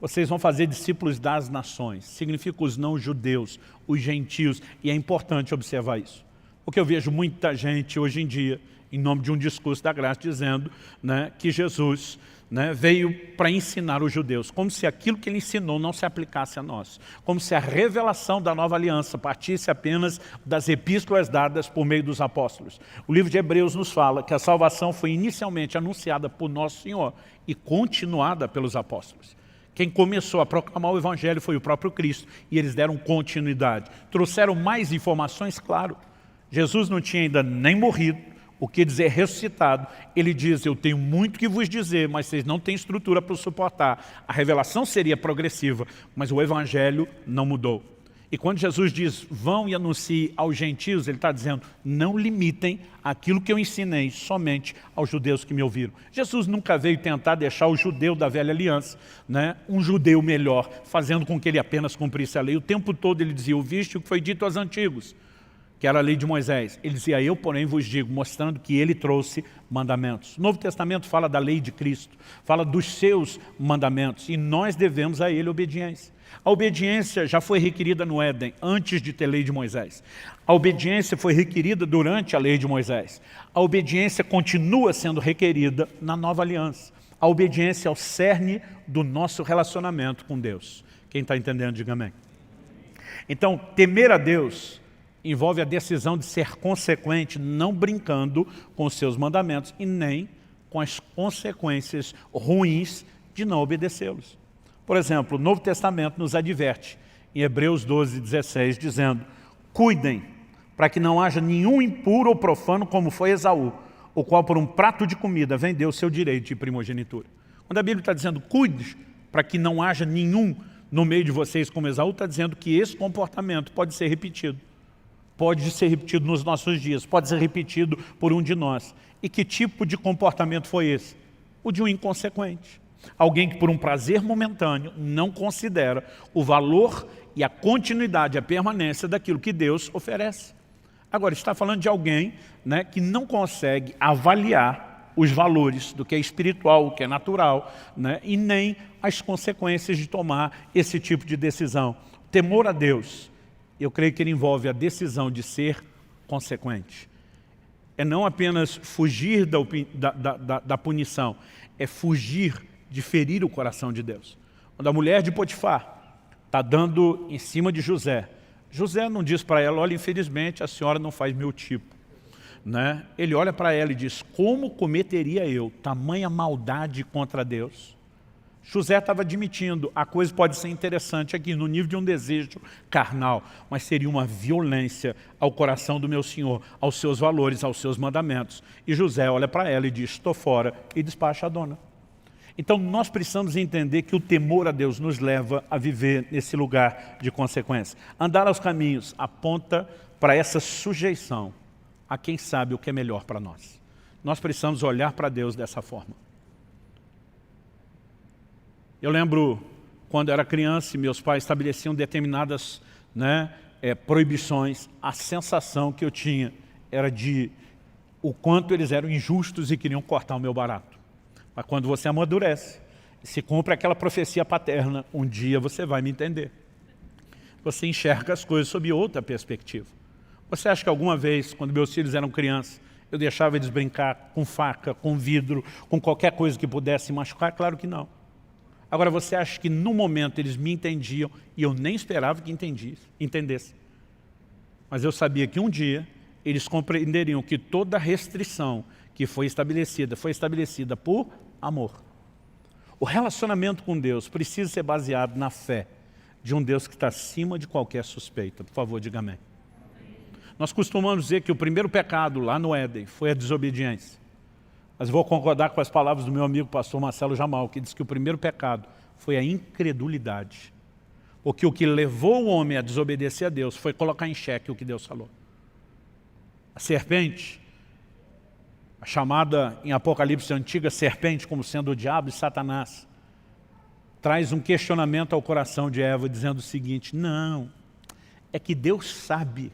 Vocês vão fazer discípulos das nações. Significa os não-judeus, os gentios. E é importante observar isso. Porque eu vejo muita gente hoje em dia, em nome de um discurso da graça, dizendo, né, que Jesus, né, veio para ensinar os judeus. Como se aquilo que ele ensinou não se aplicasse a nós. Como se a revelação da nova aliança partisse apenas das epístolas dadas por meio dos apóstolos. O livro de Hebreus nos fala que a salvação foi inicialmente anunciada por Nosso Senhor e continuada pelos apóstolos. Quem começou a proclamar o Evangelho foi o próprio Cristo, e eles deram continuidade. Trouxeram mais informações, claro. Jesus não tinha ainda nem morrido, o que dizer ressuscitado. Ele diz, eu tenho muito que vos dizer, mas vocês não têm estrutura para suportar. A revelação seria progressiva, mas o Evangelho não mudou. E quando Jesus diz, vão e anunciem aos gentios, ele está dizendo, não limitem aquilo que eu ensinei somente aos judeus que me ouviram. Jesus nunca veio tentar deixar o judeu da velha aliança, né, um judeu melhor, fazendo com que ele apenas cumprisse a lei. O tempo todo ele dizia, ouviste o que foi dito aos antigos, que era a lei de Moisés. Ele dizia, eu porém vos digo, mostrando que ele trouxe mandamentos. O Novo Testamento fala da lei de Cristo, fala dos seus mandamentos, e nós devemos a ele obediência. A obediência já foi requerida no Éden, antes de ter lei de Moisés. A obediência foi requerida durante a lei de Moisés. A obediência continua sendo requerida na nova aliança. A obediência é o cerne do nosso relacionamento com Deus. Quem está entendendo, diga amém. Então, temer a Deus envolve a decisão de ser consequente, não brincando com os seus mandamentos e nem com as consequências ruins de não obedecê-los. Por exemplo, o Novo Testamento nos adverte, em Hebreus 12, 16, dizendo, cuidem para que não haja nenhum impuro ou profano como foi Esaú, o qual por um prato de comida vendeu seu direito de primogenitura. Quando a Bíblia está dizendo, cuide para que não haja nenhum no meio de vocês como Esaú, está dizendo que esse comportamento pode ser repetido. Pode ser repetido nos nossos dias, pode ser repetido por um de nós. E que tipo de comportamento foi esse? O de um inconsequente. Alguém que por um prazer momentâneo não considera o valor e a continuidade, a permanência daquilo que Deus oferece. Agora, está falando de alguém, né, que não consegue avaliar os valores do que é espiritual, o que é natural, né, e nem as consequências de tomar esse tipo de decisão. Temor a Deus, eu creio que ele envolve a decisão de ser consequente. É não apenas fugir da punição, é fugir de ferir o coração de Deus. Quando a mulher de Potifar está dando em cima de José, José não diz para ela, olha, infelizmente a senhora não faz meu tipo. Né? Ele olha para ela e diz, como cometeria eu tamanha maldade contra Deus? José estava admitindo, a coisa pode ser interessante aqui, no nível de um desejo carnal, mas seria uma violência ao coração do meu Senhor, aos seus valores, aos seus mandamentos. E José olha para ela e diz, estou fora, e despacha a dona. Então nós precisamos entender que o temor a Deus nos leva a viver nesse lugar de consequência. Andar aos caminhos aponta para essa sujeição a quem sabe o que é melhor para nós. Nós precisamos olhar para Deus dessa forma. Eu lembro quando eu era criança e meus pais estabeleciam determinadas, né, proibições, a sensação que eu tinha era de o quanto eles eram injustos e queriam cortar o meu barato. Mas quando você amadurece, se cumpre aquela profecia paterna, um dia você vai me entender. Você enxerga as coisas sob outra perspectiva. Você acha que alguma vez, quando meus filhos eram crianças, eu deixava eles brincar com faca, com vidro, com qualquer coisa que pudesse machucar? Claro que não. Agora, você acha que no momento eles me entendiam e eu nem esperava que entendessem. Mas eu sabia que um dia eles compreenderiam que toda restrição que foi estabelecida por amor. O relacionamento com Deus precisa ser baseado na fé de um Deus que está acima de qualquer suspeita. Por favor, diga amém. Nós costumamos dizer que o primeiro pecado lá no Éden foi a desobediência. Mas vou concordar com as palavras do meu amigo pastor Marcelo Jamal, que diz que o primeiro pecado foi a incredulidade. Porque o que levou o homem a desobedecer a Deus foi colocar em xeque o que Deus falou. A serpente, a chamada em Apocalipse antiga serpente como sendo o diabo e Satanás, traz um questionamento ao coração de Eva dizendo o seguinte: não, é que Deus sabe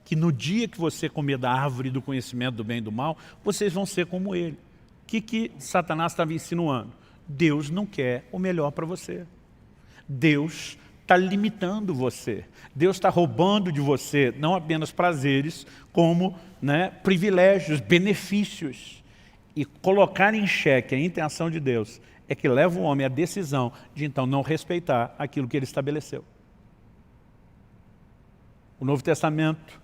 que no dia que você comer da árvore do conhecimento do bem e do mal, vocês vão ser como ele. O que Satanás estava insinuando? Deus não quer o melhor para você. Deus está limitando você. Deus está roubando de você não apenas prazeres, como privilégios, benefícios. E colocar em xeque a intenção de Deus é que leva o homem à decisão de então não respeitar aquilo que ele estabeleceu. O Novo Testamento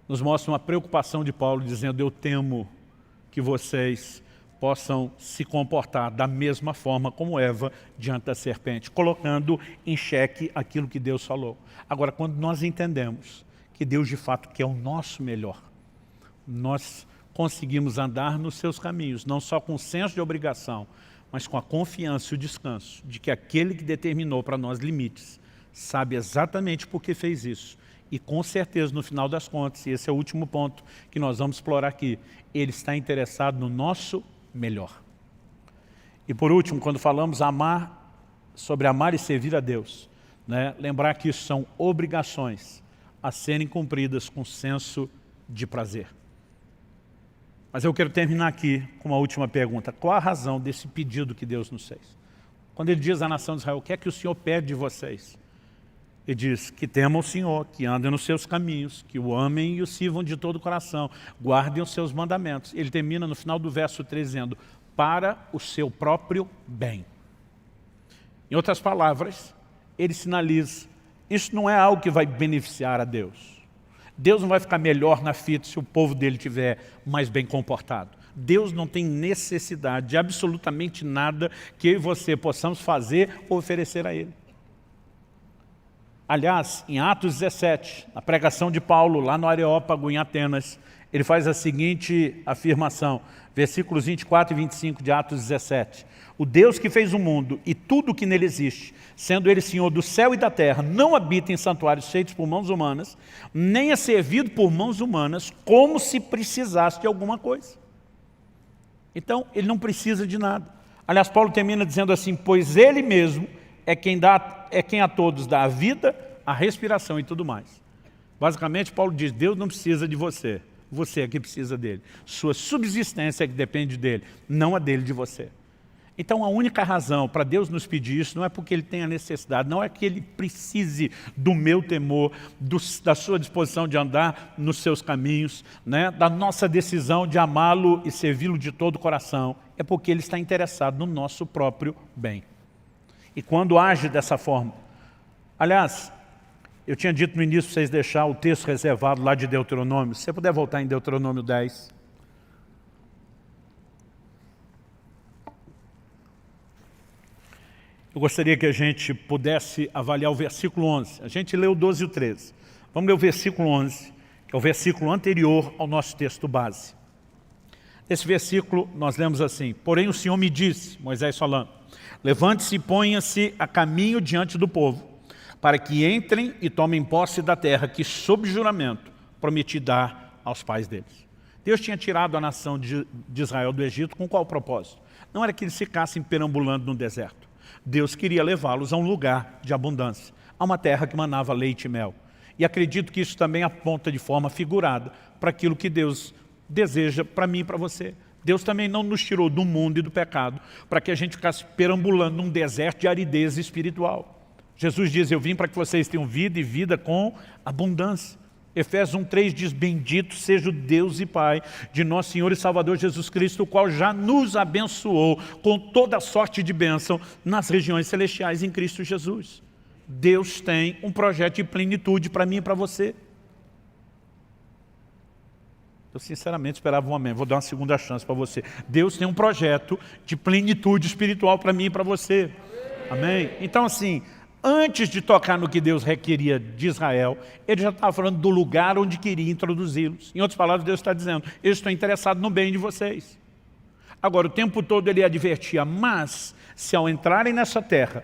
nos mostra uma preocupação de Paulo dizendo: eu temo que vocês possam se comportar da mesma forma como Eva diante da serpente, colocando em xeque aquilo que Deus falou. Agora, quando nós entendemos que Deus de fato quer o nosso melhor, nós conseguimos andar nos seus caminhos, não só com o senso de obrigação, mas com a confiança e o descanso de que aquele que determinou para nós limites sabe exatamente por que fez isso. E com certeza, no final das contas, e esse é o último ponto que nós vamos explorar aqui, ele está interessado no nosso melhor. E por último, quando falamos sobre amar e servir a Deus, lembrar que isso são obrigações a serem cumpridas com senso de prazer. Mas eu quero terminar aqui com uma última pergunta. Qual a razão desse pedido que Deus nos fez? Quando ele diz à nação de Israel: o que é que o Senhor pede de vocês? Ele diz que temam o Senhor, que andem nos seus caminhos, que o amem e o sirvam de todo o coração, guardem os seus mandamentos. Ele termina no final do verso 3 dizendo: para o seu próprio bem. Em outras palavras, ele sinaliza: isso não é algo que vai beneficiar a Deus. Deus não vai ficar melhor na fita se o povo dele estiver mais bem comportado. Deus não tem necessidade de absolutamente nada que eu e você possamos fazer ou oferecer a ele. Aliás, em Atos 17, na pregação de Paulo, lá no Areópago, em Atenas, ele faz a seguinte afirmação, versículos 24 e 25 de Atos 17. O Deus que fez o mundo e tudo o que nele existe, sendo ele Senhor do céu e da terra, não habita em santuários feitos por mãos humanas, nem é servido por mãos humanas, como se precisasse de alguma coisa. Então, ele não precisa de nada. Aliás, Paulo termina dizendo assim: pois ele mesmo é quem a todos dá a vida, a respiração e tudo mais. Basicamente, Paulo diz: Deus não precisa de você, você é que precisa dele. Sua subsistência é que depende dele, não a dele de você. Então, a única razão para Deus nos pedir isso não é porque ele tenha necessidade, não é que ele precise do meu temor, da sua disposição de andar nos seus caminhos, da nossa decisão de amá-lo e servi-lo de todo o coração. É porque ele está interessado no nosso próprio bem. E quando age dessa forma, aliás, eu tinha dito no início para vocês deixar o texto reservado lá de Deuteronômio. Se você puder voltar em Deuteronômio 10. Eu gostaria que a gente pudesse avaliar o versículo 11. A gente leu o 12 e o 13. Vamos ler o versículo 11, que é o versículo anterior ao nosso texto base. Nesse versículo nós lemos assim: porém o Senhor me disse, Moisés falando, levante-se e ponha-se a caminho diante do povo, para que entrem e tomem posse da terra que, sob juramento, prometi dar aos pais deles. Deus tinha tirado a nação de Israel do Egito com qual propósito? Não era que eles ficassem perambulando no deserto. Deus queria levá-los a um lugar de abundância, a uma terra que manava leite e mel. E acredito que isso também aponta de forma figurada para aquilo que Deus deseja para mim e para você. Deus também não nos tirou do mundo e do pecado para que a gente ficasse perambulando num deserto de aridez espiritual. Jesus diz, eu vim para que vocês tenham vida e vida com abundância. Efésios 1:3 diz, bendito seja o Deus e Pai de nosso Senhor e Salvador Jesus Cristo, o qual já nos abençoou com toda sorte de bênção nas regiões celestiais em Cristo Jesus. Deus tem um projeto de plenitude para mim e para você. Eu sinceramente esperava um amém, vou dar uma segunda chance para você. Deus tem um projeto de plenitude espiritual para mim e para você. Amém? Então assim, antes de tocar no que Deus requeria de Israel, ele já estava falando do lugar onde queria introduzi-los. Em outras palavras, Deus está dizendo, eu estou interessado no bem de vocês. Agora, o tempo todo ele advertia, mas se ao entrarem nessa terra,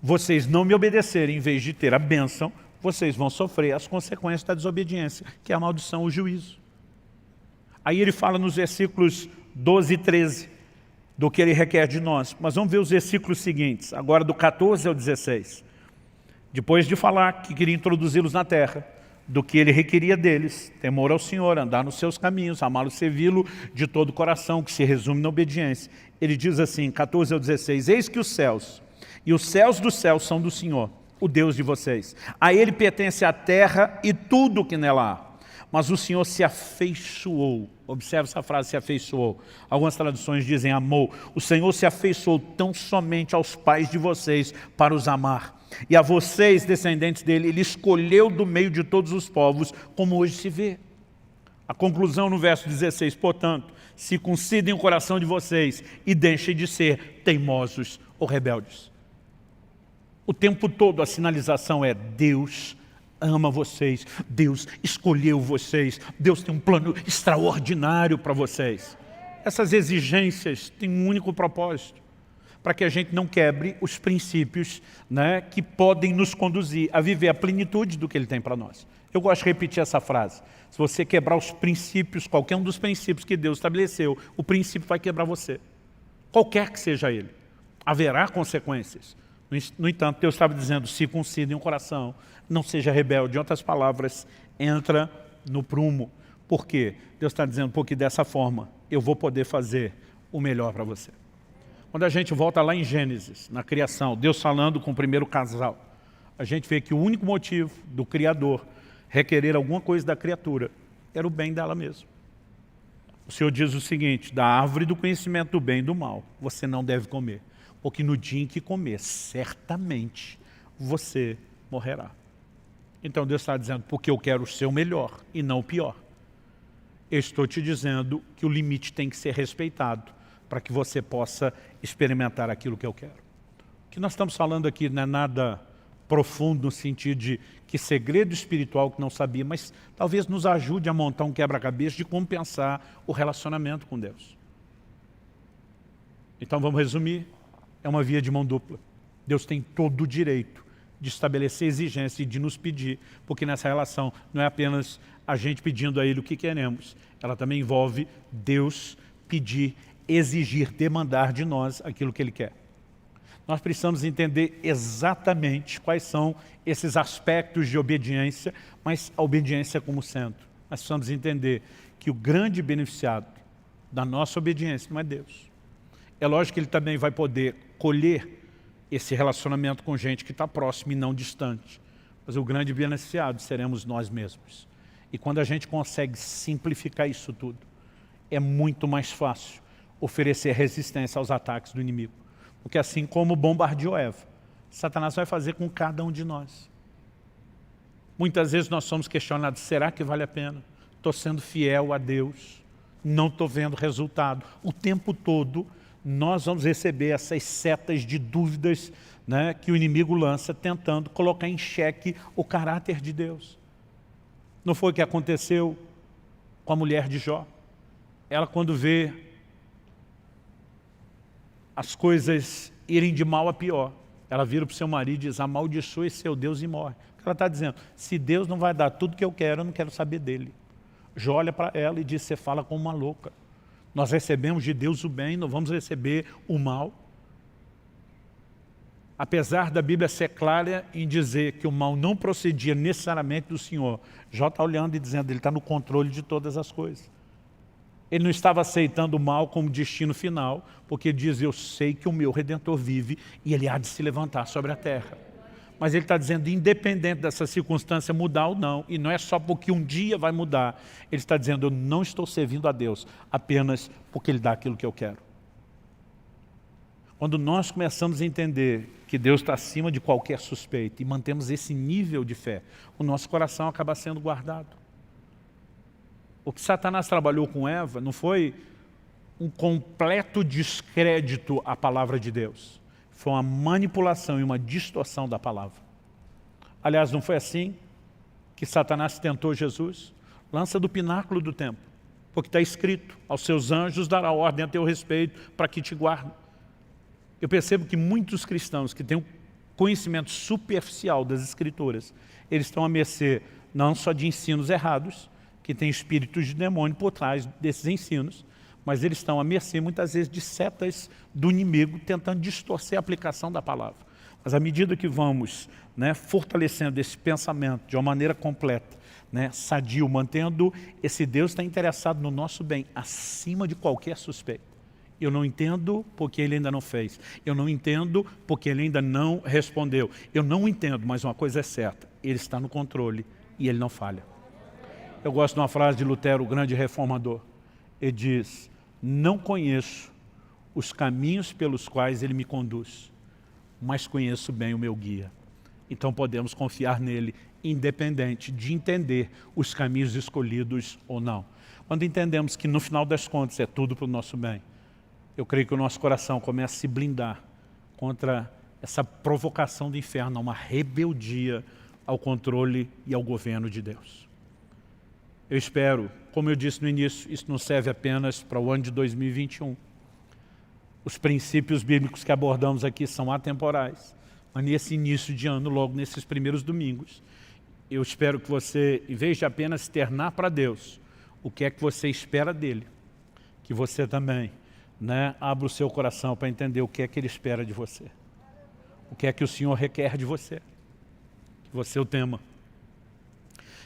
vocês não me obedecerem, em vez de ter a bênção, vocês vão sofrer as consequências da desobediência, que é a maldição, o juízo. Aí ele fala nos versículos 12 e 13, do que ele requer de nós. Mas vamos ver os versículos seguintes, agora do 14 ao 16. Depois de falar que queria introduzi-los na terra, do que ele requeria deles, temor ao Senhor, andar nos seus caminhos, amá-lo, servi-lo de todo o coração, que se resume na obediência. Ele diz assim, 14 ao 16, eis que os céus e os céus dos céus são do Senhor, o Deus de vocês. A ele pertence a terra e tudo o que nela há. Mas o Senhor se afeiçoou. Observe essa frase, se afeiçoou. Algumas traduções dizem amou. O Senhor se afeiçoou tão somente aos pais de vocês para os amar. E a vocês, descendentes dele, ele escolheu do meio de todos os povos, como hoje se vê. A conclusão no verso 16, portanto, circuncidem o coração de vocês e deixem de ser teimosos ou rebeldes. O tempo todo a sinalização é Deus ama vocês, Deus escolheu vocês, Deus tem um plano extraordinário para vocês. Essas exigências têm um único propósito, para que a gente não quebre os princípios, né, que podem nos conduzir a viver a plenitude do que Ele tem para nós. Eu gosto de repetir essa frase, se você quebrar os princípios, qualquer um dos princípios que Deus estabeleceu, o princípio vai quebrar você, qualquer que seja ele, haverá consequências. No entanto, Deus estava dizendo, circuncidem o coração, não seja rebelde. Em outras palavras, entra no prumo. Por quê? Deus está dizendo, porque dessa forma eu vou poder fazer o melhor para você. Quando a gente volta lá em Gênesis, na criação, Deus falando com o primeiro casal, a gente vê que o único motivo do Criador requerer alguma coisa da criatura era o bem dela mesma. O Senhor diz o seguinte, da árvore do conhecimento do bem e do mal, você não deve comer. Porque no dia em que comer, certamente você morrerá. Então Deus está dizendo, porque eu quero o seu melhor e não o pior. Eu estou te dizendo que o limite tem que ser respeitado para que você possa experimentar aquilo que eu quero. O que nós estamos falando aqui não é nada profundo no sentido de que segredo espiritual que não sabia, mas talvez nos ajude a montar um quebra-cabeça de como pensar o relacionamento com Deus. Então vamos resumir. É uma via de mão dupla. Deus tem todo o direito de estabelecer exigência e de nos pedir, porque nessa relação não é apenas a gente pedindo a Ele o que queremos, ela também envolve Deus pedir, exigir, demandar de nós aquilo que Ele quer. Nós precisamos entender exatamente quais são esses aspectos de obediência, mas a obediência como centro. Nós precisamos entender que o grande beneficiado da nossa obediência não é Deus. É lógico que Ele também vai poder colher esse relacionamento com gente que está próxima e não distante. Mas o grande beneficiado seremos nós mesmos. E quando a gente consegue simplificar isso tudo, é muito mais fácil oferecer resistência aos ataques do inimigo. Porque assim como bombardeou Eva, Satanás vai fazer com cada um de nós. Muitas vezes nós somos questionados, será que vale a pena? Estou sendo fiel a Deus, não estou vendo resultado. O tempo todo nós vamos receber essas setas de dúvidas, né, que o inimigo lança tentando colocar em xeque o caráter de Deus. Não foi o que aconteceu com a mulher de Jó? Ela, quando vê as coisas irem de mal a pior, ela vira para o seu marido e diz, amaldiçoe seu Deus e morre. Ela está dizendo, se Deus não vai dar tudo que eu não quero saber dele. Jó olha para ela e diz, você fala como uma louca. Nós recebemos de Deus o bem, não vamos receber o mal. apesar da Bíblia ser clara em dizer que o mal não procedia necessariamente do Senhor, Jó está olhando e dizendo, ele está no controle de todas as coisas. Ele não estava aceitando o mal como destino final, porque ele diz, eu sei que o meu Redentor vive e ele há de se levantar sobre a terra. Mas ele está dizendo, independente dessa circunstância mudar ou não, e não é só porque um dia vai mudar, ele está dizendo, eu não estou servindo a Deus apenas porque Ele dá aquilo que eu quero. Quando nós começamos a entender que Deus está acima de qualquer suspeita e mantemos esse nível de fé, o nosso coração acaba sendo guardado. O que Satanás trabalhou com Eva não foi um completo descrédito à palavra de Deus. Foi uma manipulação e uma distorção da palavra. Aliás, não foi assim que Satanás tentou Jesus? Lança do pináculo do templo, porque está escrito, aos seus anjos dará ordem a teu respeito para que te guardem. Eu percebo que muitos cristãos que têm um conhecimento superficial das Escrituras, eles estão à mercê não só de ensinos errados, que tem espíritos de demônio por trás desses ensinos, mas eles estão à mercê muitas vezes de setas do inimigo tentando distorcer a aplicação da palavra. Mas à medida que vamos fortalecendo esse pensamento de uma maneira completa, sadio, mantendo esse Deus está interessado no nosso bem acima de qualquer suspeita. Eu não entendo porque Ele ainda não fez. Eu não entendo porque Ele ainda não respondeu. Eu não entendo, mas uma coisa é certa, Ele está no controle e Ele não falha. Eu gosto de uma frase de Lutero, o grande reformador. Ele diz, não conheço os caminhos pelos quais Ele me conduz, mas conheço bem o meu guia. Então podemos confiar nele, independente de entender os caminhos escolhidos ou não. Quando entendemos que no final das contas é tudo para o nosso bem, eu creio que o nosso coração começa a se blindar contra essa provocação do inferno, uma rebeldia ao controle e ao governo de Deus. Eu espero, como eu disse no início, isso não serve apenas para o ano de 2021. Os princípios bíblicos que abordamos aqui são atemporais. Mas nesse início de ano, logo nesses primeiros domingos, eu espero que você, em vez de apenas externar para Deus o que é que você espera dele, que você também abra o seu coração para entender o que é que Ele espera de você. O que é que o Senhor requer de você. Que você o tema.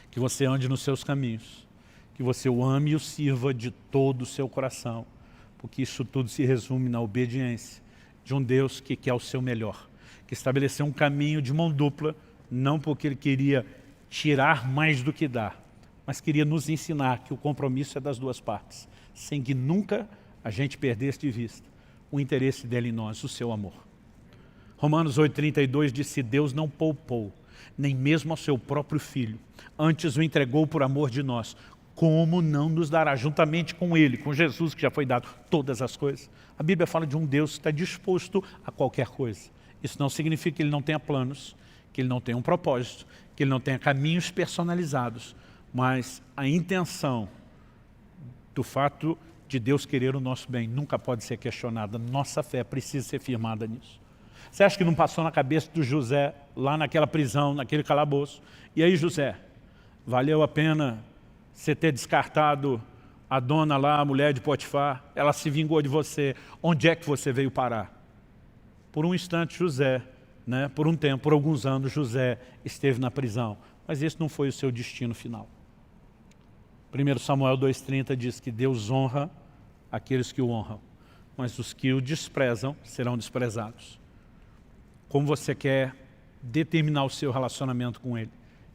Que você ande nos seus caminhos. Que você o ame e o sirva de todo o seu coração. Porque isso tudo se resume na obediência de um Deus que quer o seu melhor. Que estabeleceu um caminho de mão dupla, não porque Ele queria tirar mais do que dar, mas queria nos ensinar que o compromisso é das duas partes, sem que nunca a gente perdesse de vista o interesse dele em nós, o seu amor. Romanos 8,32 diz, se Deus não poupou, nem mesmo ao seu próprio Filho, antes o entregou por amor de nós, como não nos dará juntamente com Ele, com Jesus que já foi dado todas as coisas? A Bíblia fala de um Deus que está disposto a qualquer coisa. Isso não significa que Ele não tenha planos, que Ele não tenha um propósito, que Ele não tenha caminhos personalizados, mas a intenção do fato de Deus querer o nosso bem nunca pode ser questionada. Nossa fé precisa ser firmada nisso. Você acha que não passou na cabeça do José, lá naquela prisão, naquele calabouço? E aí, José, valeu a pena você ter descartado a dona lá, a mulher de Potifar? Ela se vingou de você. Onde é que você veio parar? Por um instante, José, por um tempo, por alguns anos, José esteve na prisão. Mas esse não foi o seu destino final. 1 Samuel 2,30 diz que Deus honra aqueles que o honram, mas os que o desprezam serão desprezados. Como você quer determinar o seu relacionamento com Ele?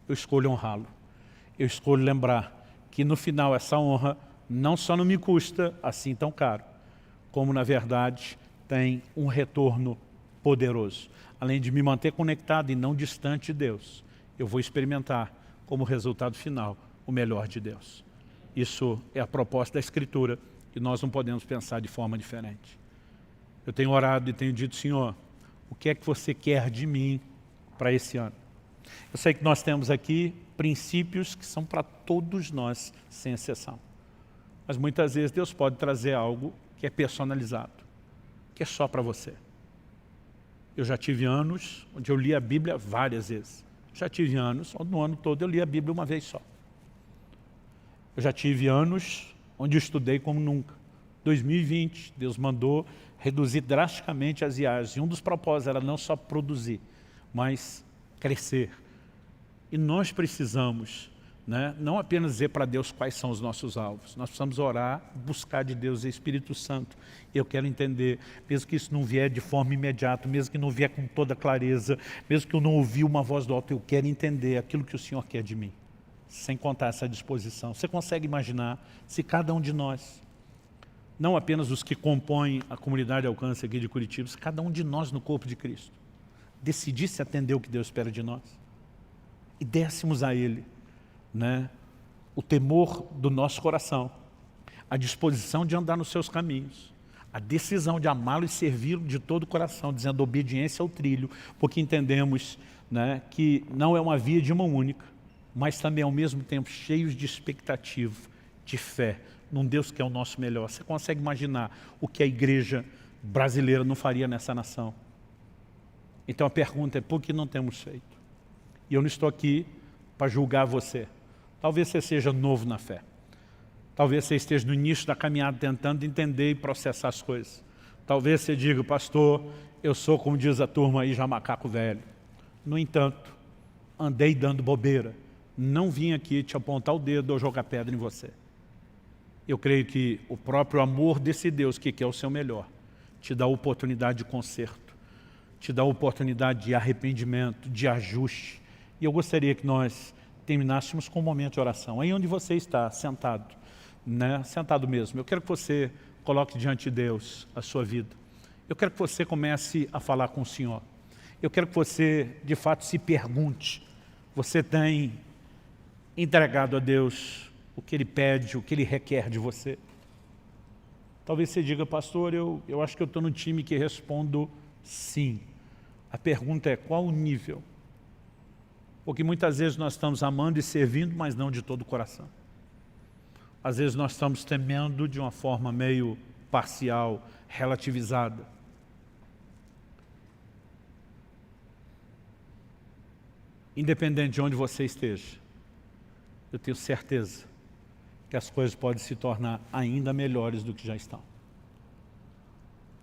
Eu escolho honrá-lo. Eu escolho lembrar que no final essa honra não só não me custa assim tão caro, como na verdade tem um retorno poderoso. Além de me manter conectado e não distante de Deus, eu vou experimentar como resultado final o melhor de Deus. Isso é a proposta da Escritura e nós não podemos pensar de forma diferente. Eu tenho orado e tenho dito, Senhor, o que é que você quer de mim para esse ano? Eu sei que nós temos aqui princípios que são para todos nós, sem exceção. Mas muitas vezes Deus pode trazer algo que é personalizado, que é só para você. Eu já tive anos onde eu li a Bíblia várias vezes. Já tive anos onde no ano todo eu li a Bíblia uma vez só. Eu já tive anos onde eu estudei como nunca. 2020, Deus mandou reduzir drasticamente as viagens. E um dos propósitos era não só produzir, mas crescer. E nós precisamos, né, não apenas dizer para Deus quais são os nossos alvos. Nós precisamos orar, buscar de Deus o Espírito Santo. Eu quero entender, mesmo que isso não vier de forma imediata, mesmo que não vier com toda clareza, mesmo que eu não ouvi uma voz do alto, eu quero entender aquilo que o Senhor quer de mim. Sem contar essa disposição. Você consegue imaginar se cada um de nós, não apenas os que compõem a comunidade Alcance aqui de Curitiba, se cada um de nós no corpo de Cristo decidisse atender o que Deus espera de nós e dessemos a Ele, né, o temor do nosso coração, a disposição de andar nos seus caminhos, a decisão de amá-lo e servi-lo de todo o coração, dizendo obediência ao trilho, porque entendemos, né, que não é uma via de mão única, mas também ao mesmo tempo cheios de expectativa, de fé, num Deus que é o nosso melhor. Você consegue imaginar o que a igreja brasileira não faria nessa nação? Então a pergunta é, por que não temos feito? E eu não estou aqui para julgar você. Talvez você seja novo na fé. Talvez você esteja no início da caminhada tentando entender e processar as coisas. Talvez você diga, pastor, eu sou, como diz a turma aí, já macaco velho. No entanto, andei dando bobeira. Não vim aqui te apontar o dedo ou jogar pedra em você. Eu creio que o próprio amor desse Deus, que quer o seu melhor, te dá a oportunidade de conserto, te dá a oportunidade de arrependimento, de ajuste. E eu gostaria que nós terminássemos com um momento de oração. Aí onde você está, sentado, né? Sentado mesmo. Eu quero que você coloque diante de Deus a sua vida. Eu quero que você comece a falar com o Senhor. Eu quero que você, de fato, se pergunte. Você tem entregado a Deus o que Ele pede, o que Ele requer de você? Talvez você diga, pastor, eu acho que eu estou no time que respondo sim. A pergunta é, qual o nível? Porque muitas vezes nós estamos amando e servindo, mas não de todo o coração. Às vezes nós estamos temendo de uma forma meio parcial, relativizada. Independente de onde você esteja, eu tenho certeza que as coisas podem se tornar ainda melhores do que já estão.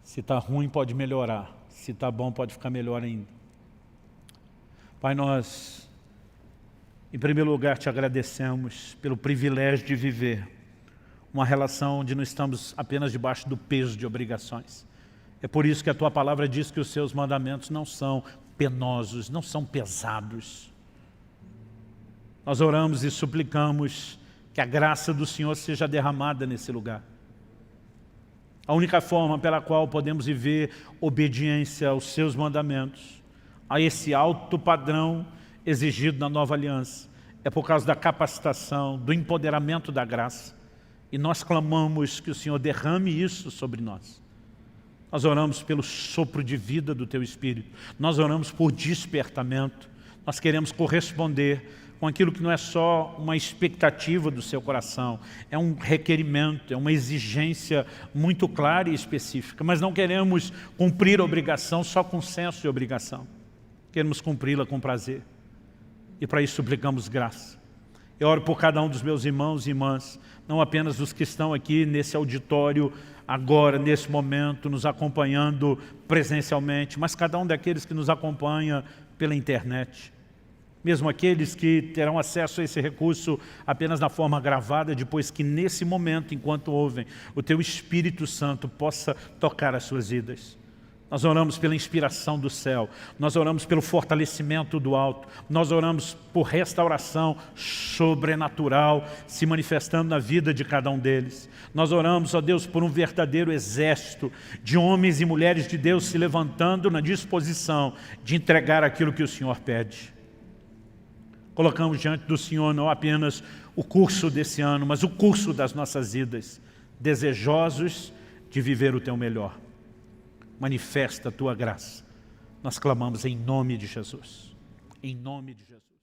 Se está ruim, pode melhorar. Se está bom, pode ficar melhor ainda. Pai, nós, em primeiro lugar, te agradecemos pelo privilégio de viver uma relação onde não estamos apenas debaixo do peso de obrigações. É por isso que a Tua palavra diz que os Seus mandamentos não são penosos, não são pesados. Nós oramos e suplicamos que a graça do Senhor seja derramada nesse lugar. A única forma pela qual podemos viver obediência aos Seus mandamentos, a esse alto padrão exigido na nova aliança, é por causa da capacitação, do empoderamento da graça. E nós clamamos que o Senhor derrame isso sobre nós. Nós oramos pelo sopro de vida do Teu Espírito. Nós oramos por despertamento. Nós queremos corresponder com aquilo que não é só uma expectativa do seu coração, é um requerimento, é uma exigência muito clara e específica, mas não queremos cumprir a obrigação só com senso de obrigação, queremos cumpri-la com prazer, e para isso suplicamos graça. Eu oro por cada um dos meus irmãos e irmãs, não apenas os que estão aqui nesse auditório, agora, nesse momento, nos acompanhando presencialmente, mas cada um daqueles que nos acompanha pela internet. Mesmo aqueles que terão acesso a esse recurso apenas na forma gravada, depois que nesse momento, enquanto ouvem, o Teu Espírito Santo possa tocar as suas vidas. Nós oramos pela inspiração do céu, nós oramos pelo fortalecimento do alto, nós oramos por restauração sobrenatural se manifestando na vida de cada um deles. Nós oramos, ó Deus, por um verdadeiro exército de homens e mulheres de Deus se levantando na disposição de entregar aquilo que o Senhor pede. Colocamos diante do Senhor não apenas o curso desse ano, mas o curso das nossas vidas, desejosos de viver o Teu melhor. Manifesta a Tua graça. Nós clamamos em nome de Jesus. Em nome de Jesus.